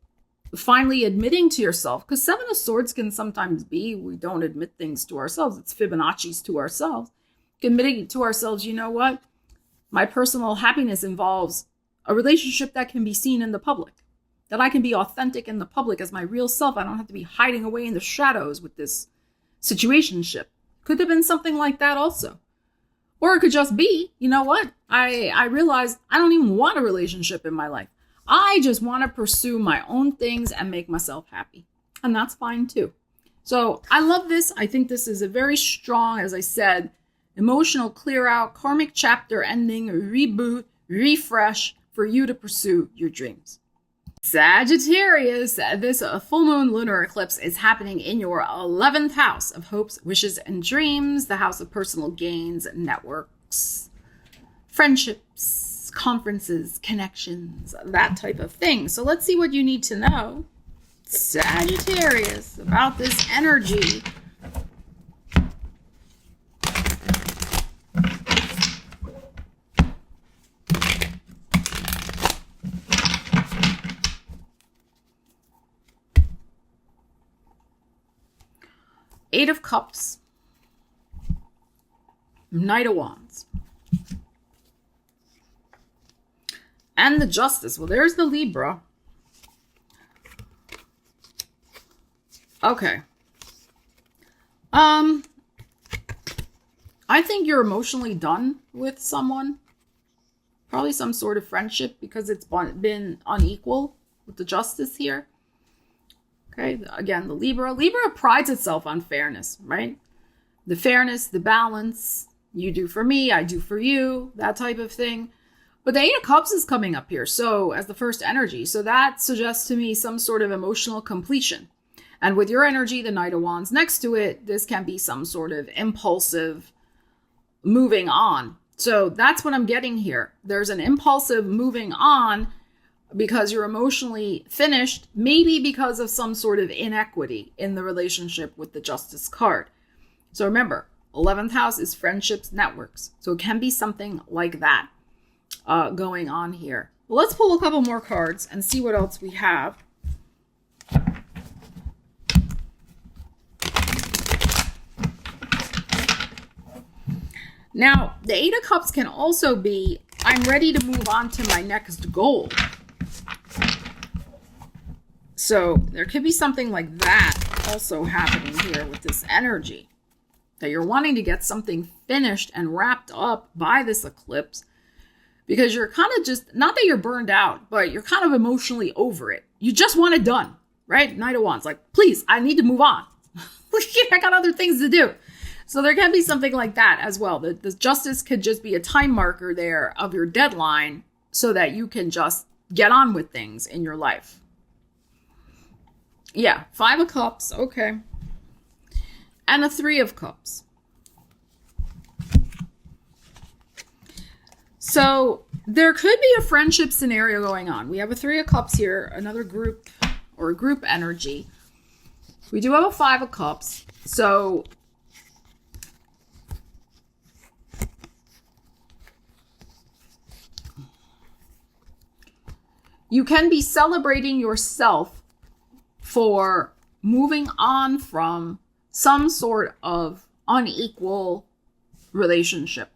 finally admitting to yourself, because Seven of Swords can sometimes be, we don't admit things to ourselves. It's Fibonacci's to ourselves. Admitting to ourselves, you know what? My personal happiness involves a relationship that can be seen in the public, that I can be authentic in the public as my real self. I don't have to be hiding away in the shadows with this situationship. Could have been something like that also. Or it could just be, you know what? I realized I don't even want a relationship in my life. I just want to pursue my own things and make myself happy. And that's fine too. So I love this. I think this is a very strong, as I said, emotional clear out, karmic chapter ending, reboot, refresh for you to pursue your dreams. Sagittarius, this full moon lunar eclipse is happening in your 11th house of hopes, wishes, and dreams, the house of personal gains, networks, friendships, conferences, connections, that type of thing. So let's see what you need to know, Sagittarius, about this energy. Eight of Cups, Knight of Wands, and the Justice. Well, there's the Libra. Okay. I think you're emotionally done with someone. Probably some sort of friendship because it's been unequal with the Justice here. Okay, again, the Libra. Libra prides itself on fairness, right? The fairness, the balance. You do for me, I do for you, that type of thing. But the Eight of Cups is coming up here, so as the first energy. So that suggests to me some sort of emotional completion. And with your energy, the Knight of Wands next to it, this can be some sort of impulsive moving on. So that's what I'm getting here. There's an impulsive moving on because you're emotionally finished, maybe because of some sort of inequity in the relationship with the Justice card. So remember, 11th house is friendships, networks. So it can be something like that going on here. Well, let's pull a couple more cards and see what else we have. Now, the Eight of Cups can also be, I'm ready to move on to my next goal. So there could be something like that also happening here with this energy, that you're wanting to get something finished and wrapped up by this eclipse because you're kind of just, not that you're burned out, but you're kind of emotionally over it. You just want it done, right? Knight of Wands, like, please, I need to move on. I got other things to do. So there can be something like that as well. The Justice could just be a time marker there of your deadline so that you can just get on with things in your life. Yeah, Five of Cups, okay. And a Three of Cups. So there could be a friendship scenario going on. We have a Three of Cups here, another group or group energy. We do have a Five of Cups. So you can be celebrating yourself for moving on from some sort of unequal relationship,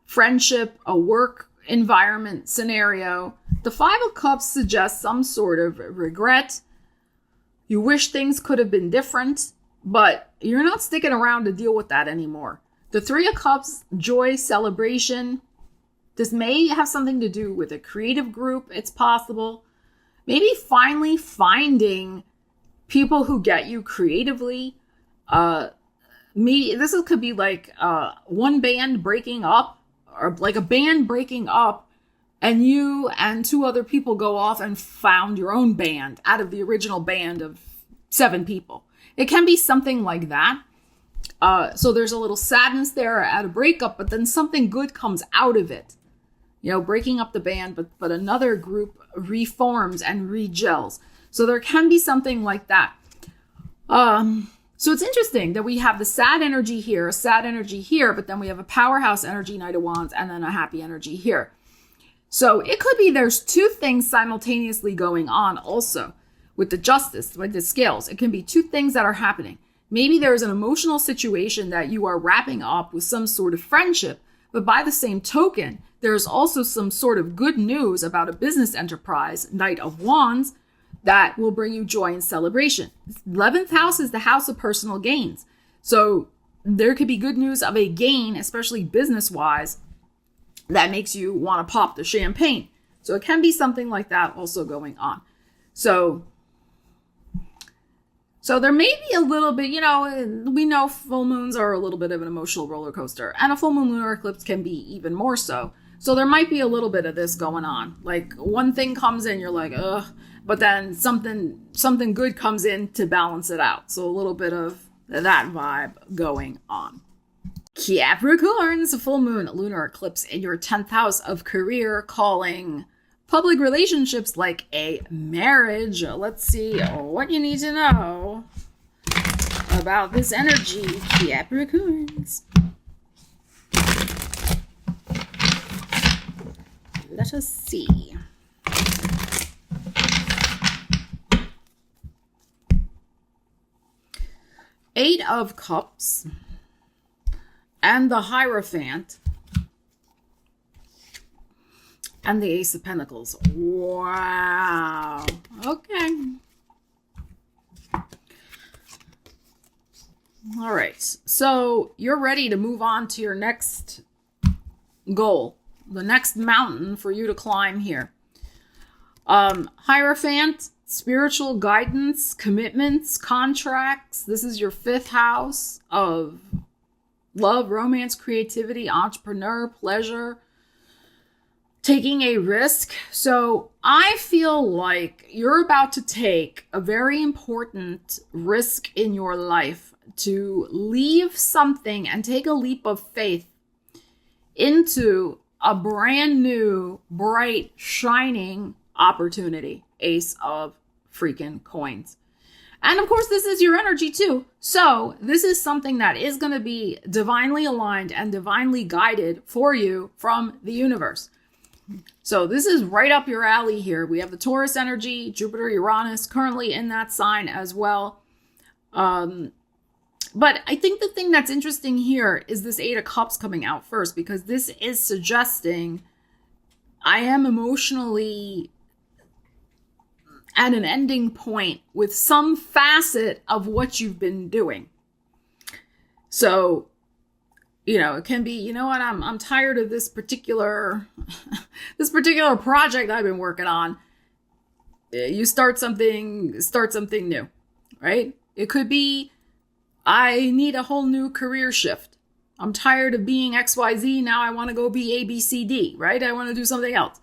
friendship, a work environment scenario. The Five of Cups suggests some sort of regret. You wish things could have been different, but you're not sticking around to deal with that anymore. The Three of Cups, joy, celebration. This may have something to do with a creative group. It's possible. Maybe finally finding people who get you creatively. Maybe this could be like one band breaking up or like a band breaking up, and you and 2 other people go off and found your own band out of the original band of 7 people. It can be something like that. So there's a little sadness there at a breakup, but then something good comes out of it. You know, breaking up the band, but another group reforms and regels. So there can be something like that. So it's interesting that we have the sad energy here, a sad energy here, but then we have a powerhouse energy, Knight of Wands, and then a happy energy here. So it could be there's 2 things simultaneously going on also with the justice, with the scales. It can be 2 things that are happening. Maybe there's an emotional situation that you are wrapping up with some sort of friendship, but by the same token, there's also some sort of good news about a business enterprise, Knight of Wands, that will bring you joy and celebration. 11th house is the house of personal gains. So there could be good news of a gain, especially business-wise, that makes you want to pop the champagne. So it can be something like that also going on. So there may be a little bit, you know, we know full moons are a little bit of an emotional roller coaster, and a full moon lunar eclipse can be even more so. So there might be a little bit of this going on. Like one thing comes in, you're like, ugh, but then something good comes in to balance it out. So a little bit of that vibe going on. Capricorns, a full moon lunar eclipse in your 10th house of career, calling public relationships like a marriage. Let's see what you need to know about this energy, Capricorns. Let us see. Eight of Cups and the Hierophant and the Ace of Pentacles. Wow. Okay. All right. So you're ready to move on to your next goal, the next mountain for you to climb here. Hierophant, spiritual guidance, commitments, contracts. This is your 5th house of love, romance, creativity, entrepreneur, pleasure, taking a risk. So I feel like you're about to take a very important risk in your life to leave something and take a leap of faith into a brand new, bright, shining opportunity. Ace of freaking coins. And of course, this is your energy too. So this is something that is going to be divinely aligned and divinely guided for you from the universe. So this is right up your alley here. We have the Taurus energy, Jupiter, Uranus, currently in that sign as well. But I think the thing that's interesting here is this 8 of Cups coming out first, because this is suggesting I am emotionally at an ending point with some facet of what you've been doing. So, you know, it can be, you know what, I'm tired of this particular project I've been working on. You start something new, right? It could be, I need a whole new career shift. I'm tired of being XYZ. Now I want to go be ABCD, right? I want to do something else.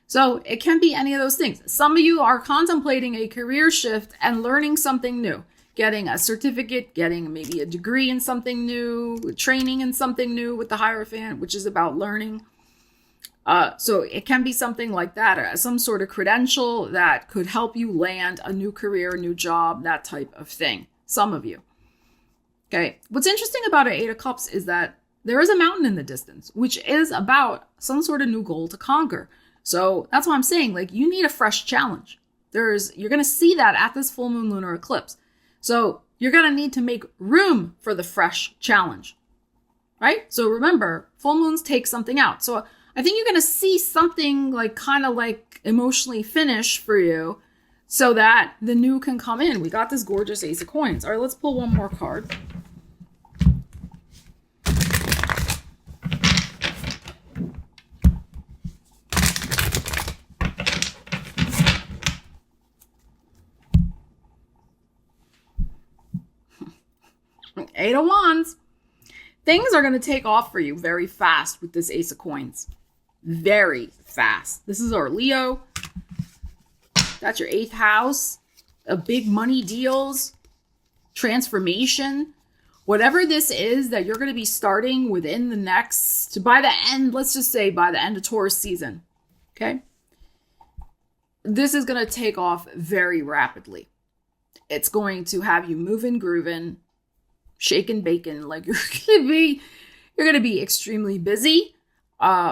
So it can be any of those things. Some of you are contemplating a career shift and learning something new, getting a certificate, getting maybe a degree in something new, training in something new with the Hierophant, which is about learning. So it can be something like that, or some sort of credential that could help you land a new career, a new job, that type of thing. Some of you. Okay. What's interesting about an 8 of Cups is that there is a mountain in the distance, which is about some sort of new goal to conquer. So that's why I'm saying, like, you need a fresh challenge. You're going to see that at this full moon lunar eclipse. So you're going to need to make room for the fresh challenge, right? So remember, full moons take something out. So I think you're going to see something like kind of like emotionally finish for you so that the new can come in. We got this gorgeous Ace of Coins. All right, let's pull one more card. Eight of Wands. Things are going to take off for you very fast with this Ace of Coins. Very fast. This is our Leo. That's your 8th house. Big money deals, transformation. Whatever this is that you're going to be starting within the next, by the end, let's just say by the end of Taurus season. Okay? This is going to take off very rapidly. It's going to have you moving, grooving, shaking, bacon. Like you're going to be extremely busy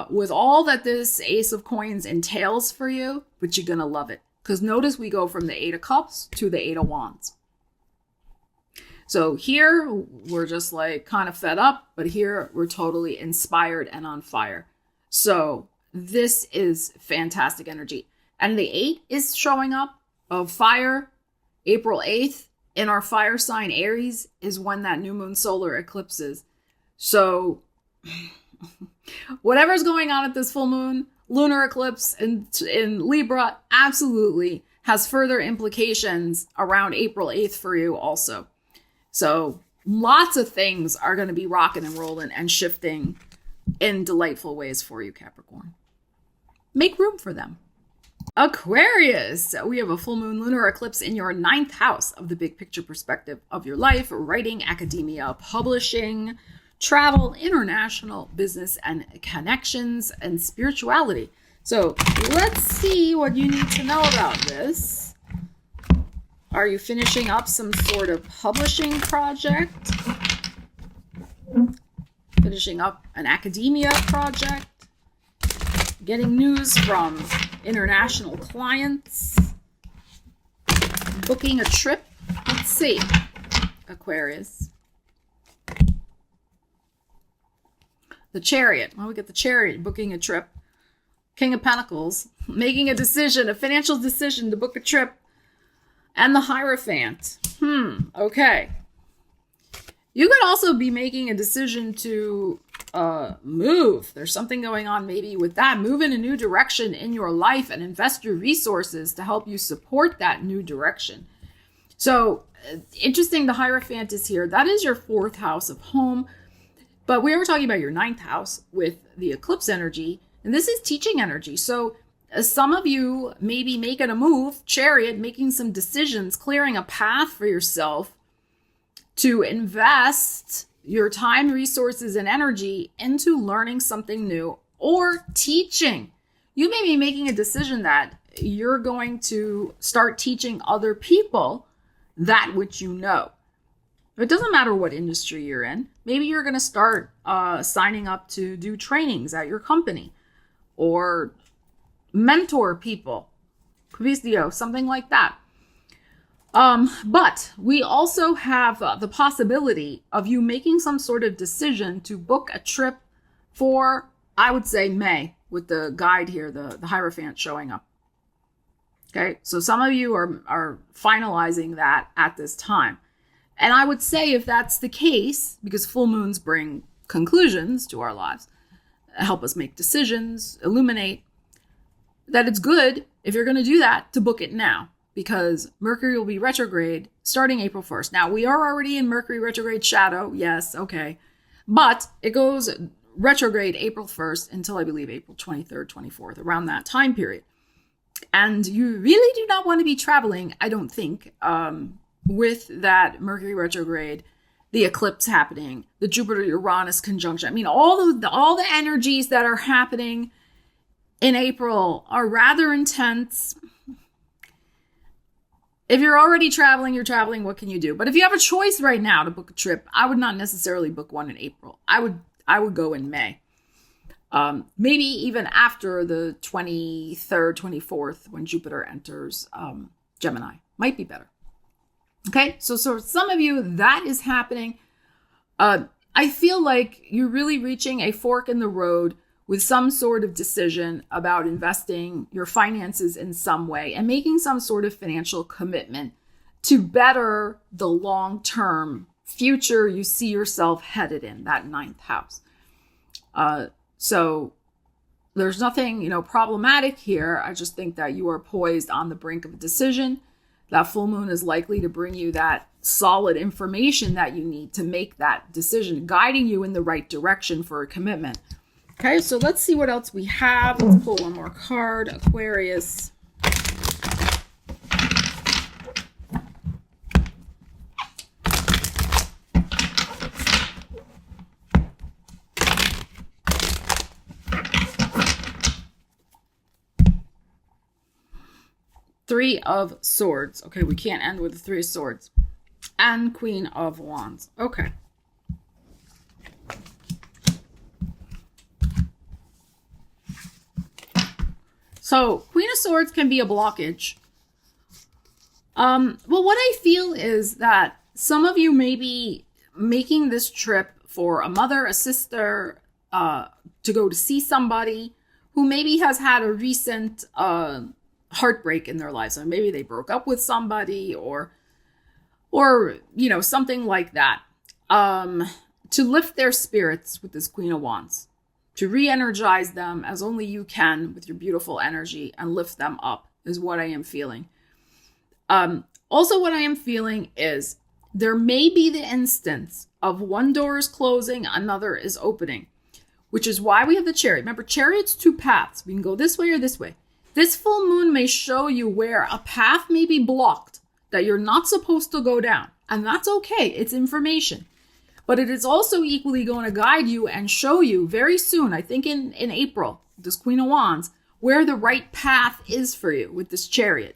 with all that this Ace of Coins entails for you, but you're going to love it. Because notice we go from the 8 of Cups to the 8 of Wands. So here we're just like kind of fed up, but here we're totally inspired and on fire. So this is fantastic energy. And the 8 is showing up of fire. April 8th in our fire sign Aries is when that new moon solar eclipse is. So whatever's going on at this full moon, lunar eclipse in Libra absolutely has further implications around April 8th for you also. So lots of things are going to be rocking and rolling and shifting in delightful ways for you, Capricorn. Make room for them. Aquarius, we have a full moon lunar eclipse in your 9th house of the big picture perspective of your life, writing, academia, publishing, travel, international business and connections, and spirituality. So let's see what you need to know about this. Are you finishing up some sort of publishing project? Finishing up an academia project? Getting news from international clients? Booking a trip? Let's see, Aquarius. The Chariot. Well, we get the Chariot, booking a trip. King of Pentacles, making a decision, a financial decision to book a trip. And the Hierophant. Okay. You could also be making a decision to move. There's something going on maybe with that. Move in a new direction in your life and invest your resources to help you support that new direction. So, interesting, the Hierophant is here. That is your 4th house of home. But we were talking about your 9th house with the eclipse energy. And this is teaching energy. So, some of you may be making a move, Chariot, making some decisions, clearing a path for yourself to invest your time, resources, and energy into learning something new or teaching. You may be making a decision that you're going to start teaching other people that which you know. It doesn't matter what industry you're in. Maybe you're going to start signing up to do trainings at your company or mentor people, something like that. But we also have the possibility of you making some sort of decision to book a trip for, I would say, May, with the guide here, the Hierophant showing up. Okay, so some of you are finalizing that at this time. And I would say if that's the case, because full moons bring conclusions to our lives, help us make decisions, illuminate, that it's good, if you're going to do that, to book it now, because Mercury will be retrograde starting April 1st. Now, we are already in Mercury retrograde shadow. Yes, okay. But it goes retrograde April 1st until, I believe, April 23rd, 24th, around that time period. And you really do not want to be traveling, I don't think, with that Mercury retrograde, the eclipse happening, the Jupiter-Uranus conjunction. I mean, all the energies that are happening in April are rather intense. If you're already traveling, you're traveling, what can you do? But if you have a choice right now to book a trip, I would not necessarily book one in April. I would go in May. Maybe even after the 23rd, 24th, when Jupiter enters Gemini. Might be better. Okay, so some of you, that is happening. I feel like you're really reaching a fork in the road with some sort of decision about investing your finances in some way and making some sort of financial commitment to better the long-term future you see yourself headed in, that 9th house. So there's nothing, problematic here. I just think that you are poised on the brink of a decision that full moon is likely to bring you that solid information that you need to make that decision, guiding you in the right direction for a commitment. Okay, so let's see what else we have. Let's pull one more card, Aquarius. Three of Swords. Okay, we can't end with the Three of Swords. And Queen of Wands. Okay. So, Queen of Swords can be a blockage. Well, what I feel is that some of you may be making this trip for a mother, a sister, to go to see somebody who maybe has had a recent heartbreak in their lives. So maybe they broke up with somebody or you know, something like that. To lift their spirits with this Queen of Wands. To re-energize them as only you can with your beautiful energy and lift them up is what I am feeling. Also, what I am feeling is there may be the instance of one door is closing, another is opening, which is why we have the Chariot. Remember, Chariot's two paths. We can go this way or this way. This full moon may show you where a path may be blocked that you're not supposed to go down. And that's okay. It's information. But it is also equally going to guide you and show you very soon, I think in April, this Queen of Wands, where the right path is for you with this Chariot.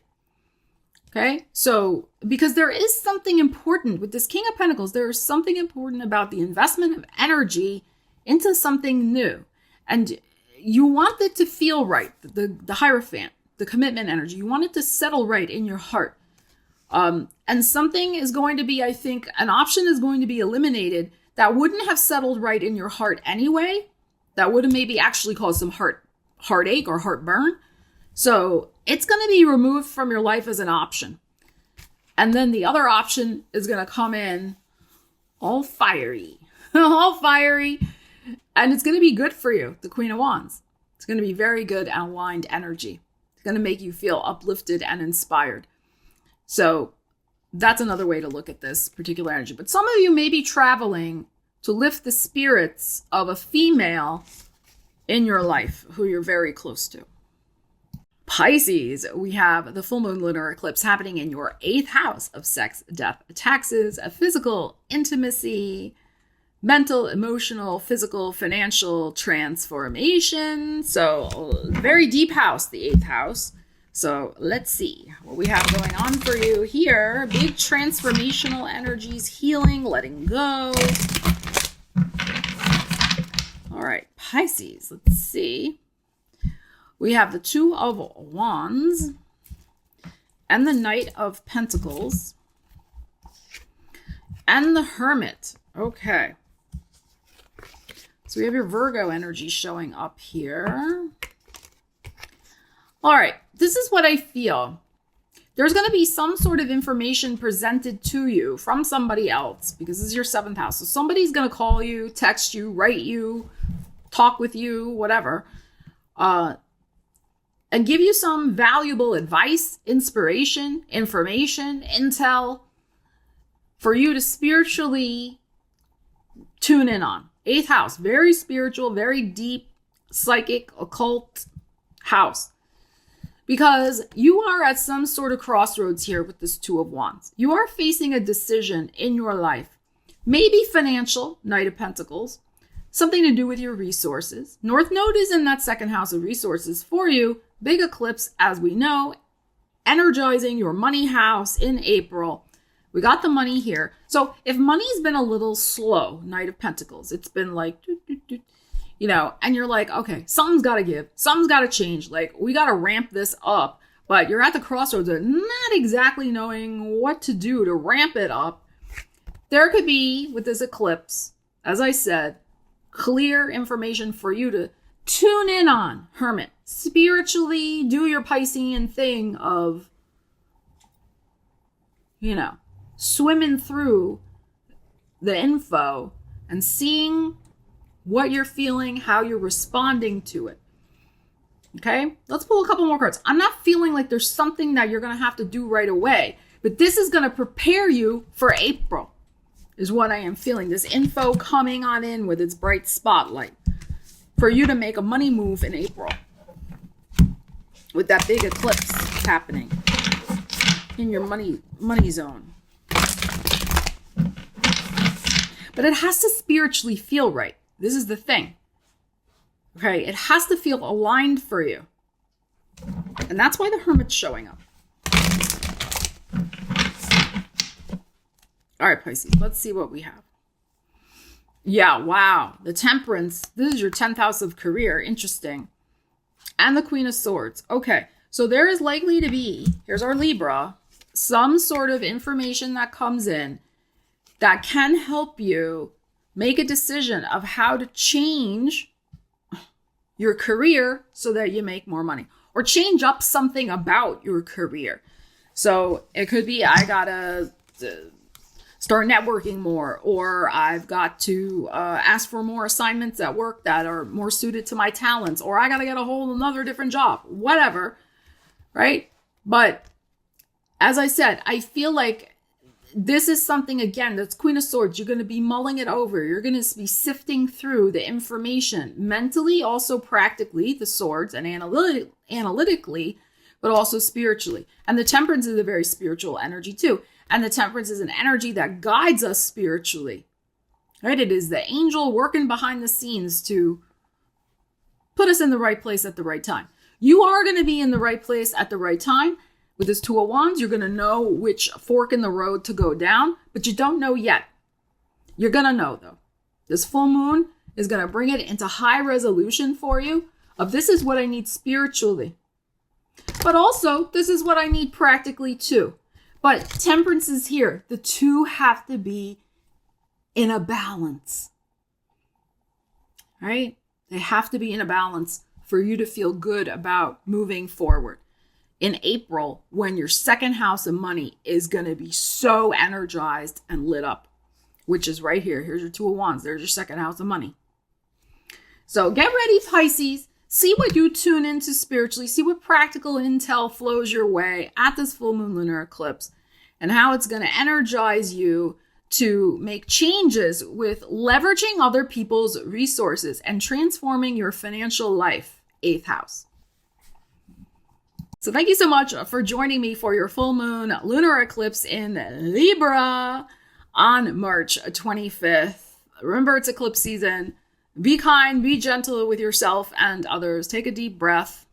Okay? So, because there is something important with this King of Pentacles, there is something important about the investment of energy into something new. And you want it to feel right, the Hierophant, the commitment energy. You want it to settle right in your heart. And something is going to be, I think, an option is going to be eliminated that wouldn't have settled right in your heart anyway. That would have maybe actually caused some heartache or heartburn. So it's going to be removed from your life as an option. And then the other option is going to come in all fiery, all fiery. And it's going to be good for you, the Queen of Wands. It's going to be very good and aligned energy. It's going to make you feel uplifted and inspired. So that's another way to look at this particular energy. But some of you may be traveling to lift the spirits of a female in your life who you're very close to. Pisces, we have the full moon lunar eclipse happening in your 8th house of sex, death, taxes, physical intimacy, mental, emotional, physical, financial transformation. So very deep house, the 8th house. So let's see what we have going on for you here. Big transformational energies, healing, letting go. All right, Pisces, let's see. We have the Two of Wands and the Knight of Pentacles and the Hermit. Okay. So we have your Virgo energy showing up here. All right. This is what I feel. There's going to be some sort of information presented to you from somebody else because this is your 7th house. So somebody's going to call you, text you, write you, talk with you, whatever, and give you some valuable advice, inspiration, information, intel for you to spiritually tune in on. 8th house, very spiritual, very deep, psychic, occult house. Because you are at some sort of crossroads here with this Two of Wands. You are facing a decision in your life. Maybe financial, Knight of Pentacles. Something to do with your resources. North Node is in that 2nd house of resources for you. Big eclipse, as we know. Energizing your money house in April. We got the money here. So if money's been a little slow, Knight of Pentacles, it's been like... You know, and you're like, okay, something's got to give. Something's got to change. Like, we got to ramp this up. But you're at the crossroads of not exactly knowing what to do to ramp it up. There could be, with this eclipse, as I said, clear information for you to tune in on, Hermit. Spiritually do your Piscean thing of, you know, swimming through the info and seeing what you're feeling, how you're responding to it. Okay, let's pull a couple more cards. I'm not feeling like there's something that you're going to have to do right away. But this is going to prepare you for April, is what I am feeling. This info coming on in with its bright spotlight for you to make a money move in April with that big eclipse happening in your money zone. But it has to spiritually feel right. This is the thing. Okay, it has to feel aligned for you. And that's why the Hermit's showing up. All right, Pisces, let's see what we have. Yeah, wow. The Temperance. This is your 10th house of career. Interesting. And the Queen of Swords. Okay, so there is likely to be, here's our Libra, some sort of information that comes in that can help you make a decision of how to change your career so that you make more money, or change up something about your career. So it could be, I gotta start networking more, or I've got to ask for more assignments at work that are more suited to my talents, or I gotta get a whole another different job, whatever, right? But as I said, I feel like this is something, again, that's Queen of Swords. You're going to be mulling it over. You're going to be sifting through the information mentally, also practically, the swords, and analytically, but also spiritually. And the Temperance is a very spiritual energy too. And the Temperance is an energy that guides us spiritually, right? It is the angel working behind the scenes to put us in the right place at the right time. You are going to be in the right place at the right time. With this Two of Wands, you're going to know which fork in the road to go down, but you don't know yet. You're going to know, though. This full moon is going to bring it into high resolution for you of this is what I need spiritually. But also, this is what I need practically, too. But Temperance is here. The two have to be in a balance. Right? They have to be in a balance for you to feel good about moving forward. In April, when your second house of money is going to be so energized and lit up, which is right here. Here's your Two of Wands. There's your second house of money. So get ready, Pisces. See what you tune into spiritually. See what practical intel flows your way at this full moon lunar eclipse, and how it's going to energize you to make changes with leveraging other people's resources and transforming your financial life. 8th house. So thank you so much for joining me for your full moon lunar eclipse in Libra on March 25th. Remember, it's eclipse season. Be kind, be gentle with yourself and others. Take a deep breath,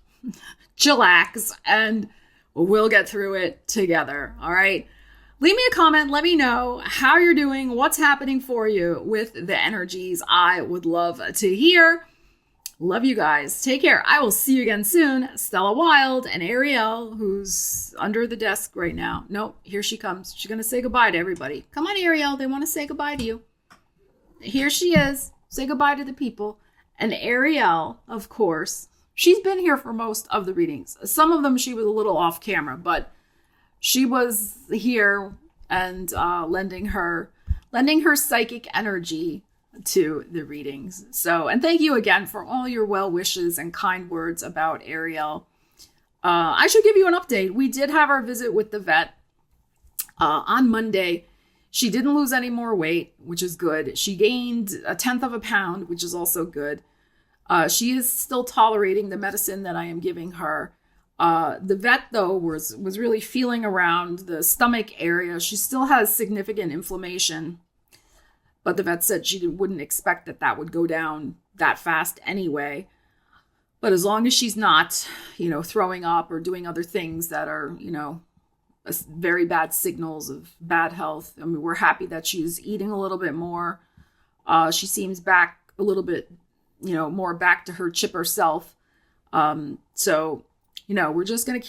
chillax, and we'll get through it together. All right. Leave me a comment. Let me know how you're doing, what's happening for you with the energies. I would love to hear. Love you guys. Take care. I will see you again soon. Stella Wilde and Ariel, who's under the desk right now. Nope, here she comes. She's going to say goodbye to everybody. Come on, Ariel. They want to say goodbye to you. Here she is. Say goodbye to the people. And Ariel, of course, she's been here for most of the readings. Some of them she was a little off camera, but she was here and lending her psychic energy to the readings. So, and thank you again for all your well wishes and kind words about Ariel. I should give you an update. We did have our visit with the vet on Monday. She didn't lose any more weight, which is good. She gained 1/10 of a pound, which is also good. She is still tolerating the medicine that I am giving her. The vet, though, was really feeling around the stomach area. She still has significant inflammation, but the vet said she wouldn't expect that would go down that fast anyway. But as long as she's not, throwing up or doing other things that are, very bad signals of bad health. I mean, we're happy that she's eating a little bit more. She seems back a little bit, more back to her chipper self. So, we're just going to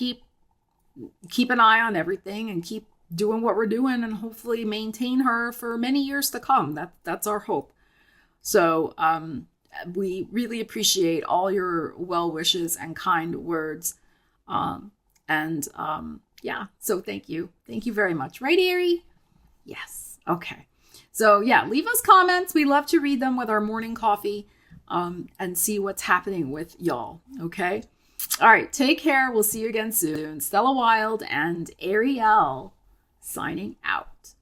keep an eye on everything and keep doing what we're doing and hopefully maintain her for many years to come. That's our hope. So, we really appreciate all your well wishes and kind words. Yeah, so thank you. Thank you very much. Right, Ari? Yes. Okay. So yeah, leave us comments. We love to read them with our morning coffee and see what's happening with y'all. Okay. All right. Take care. We'll see you again soon. Stella Wilde and Ariel signing out.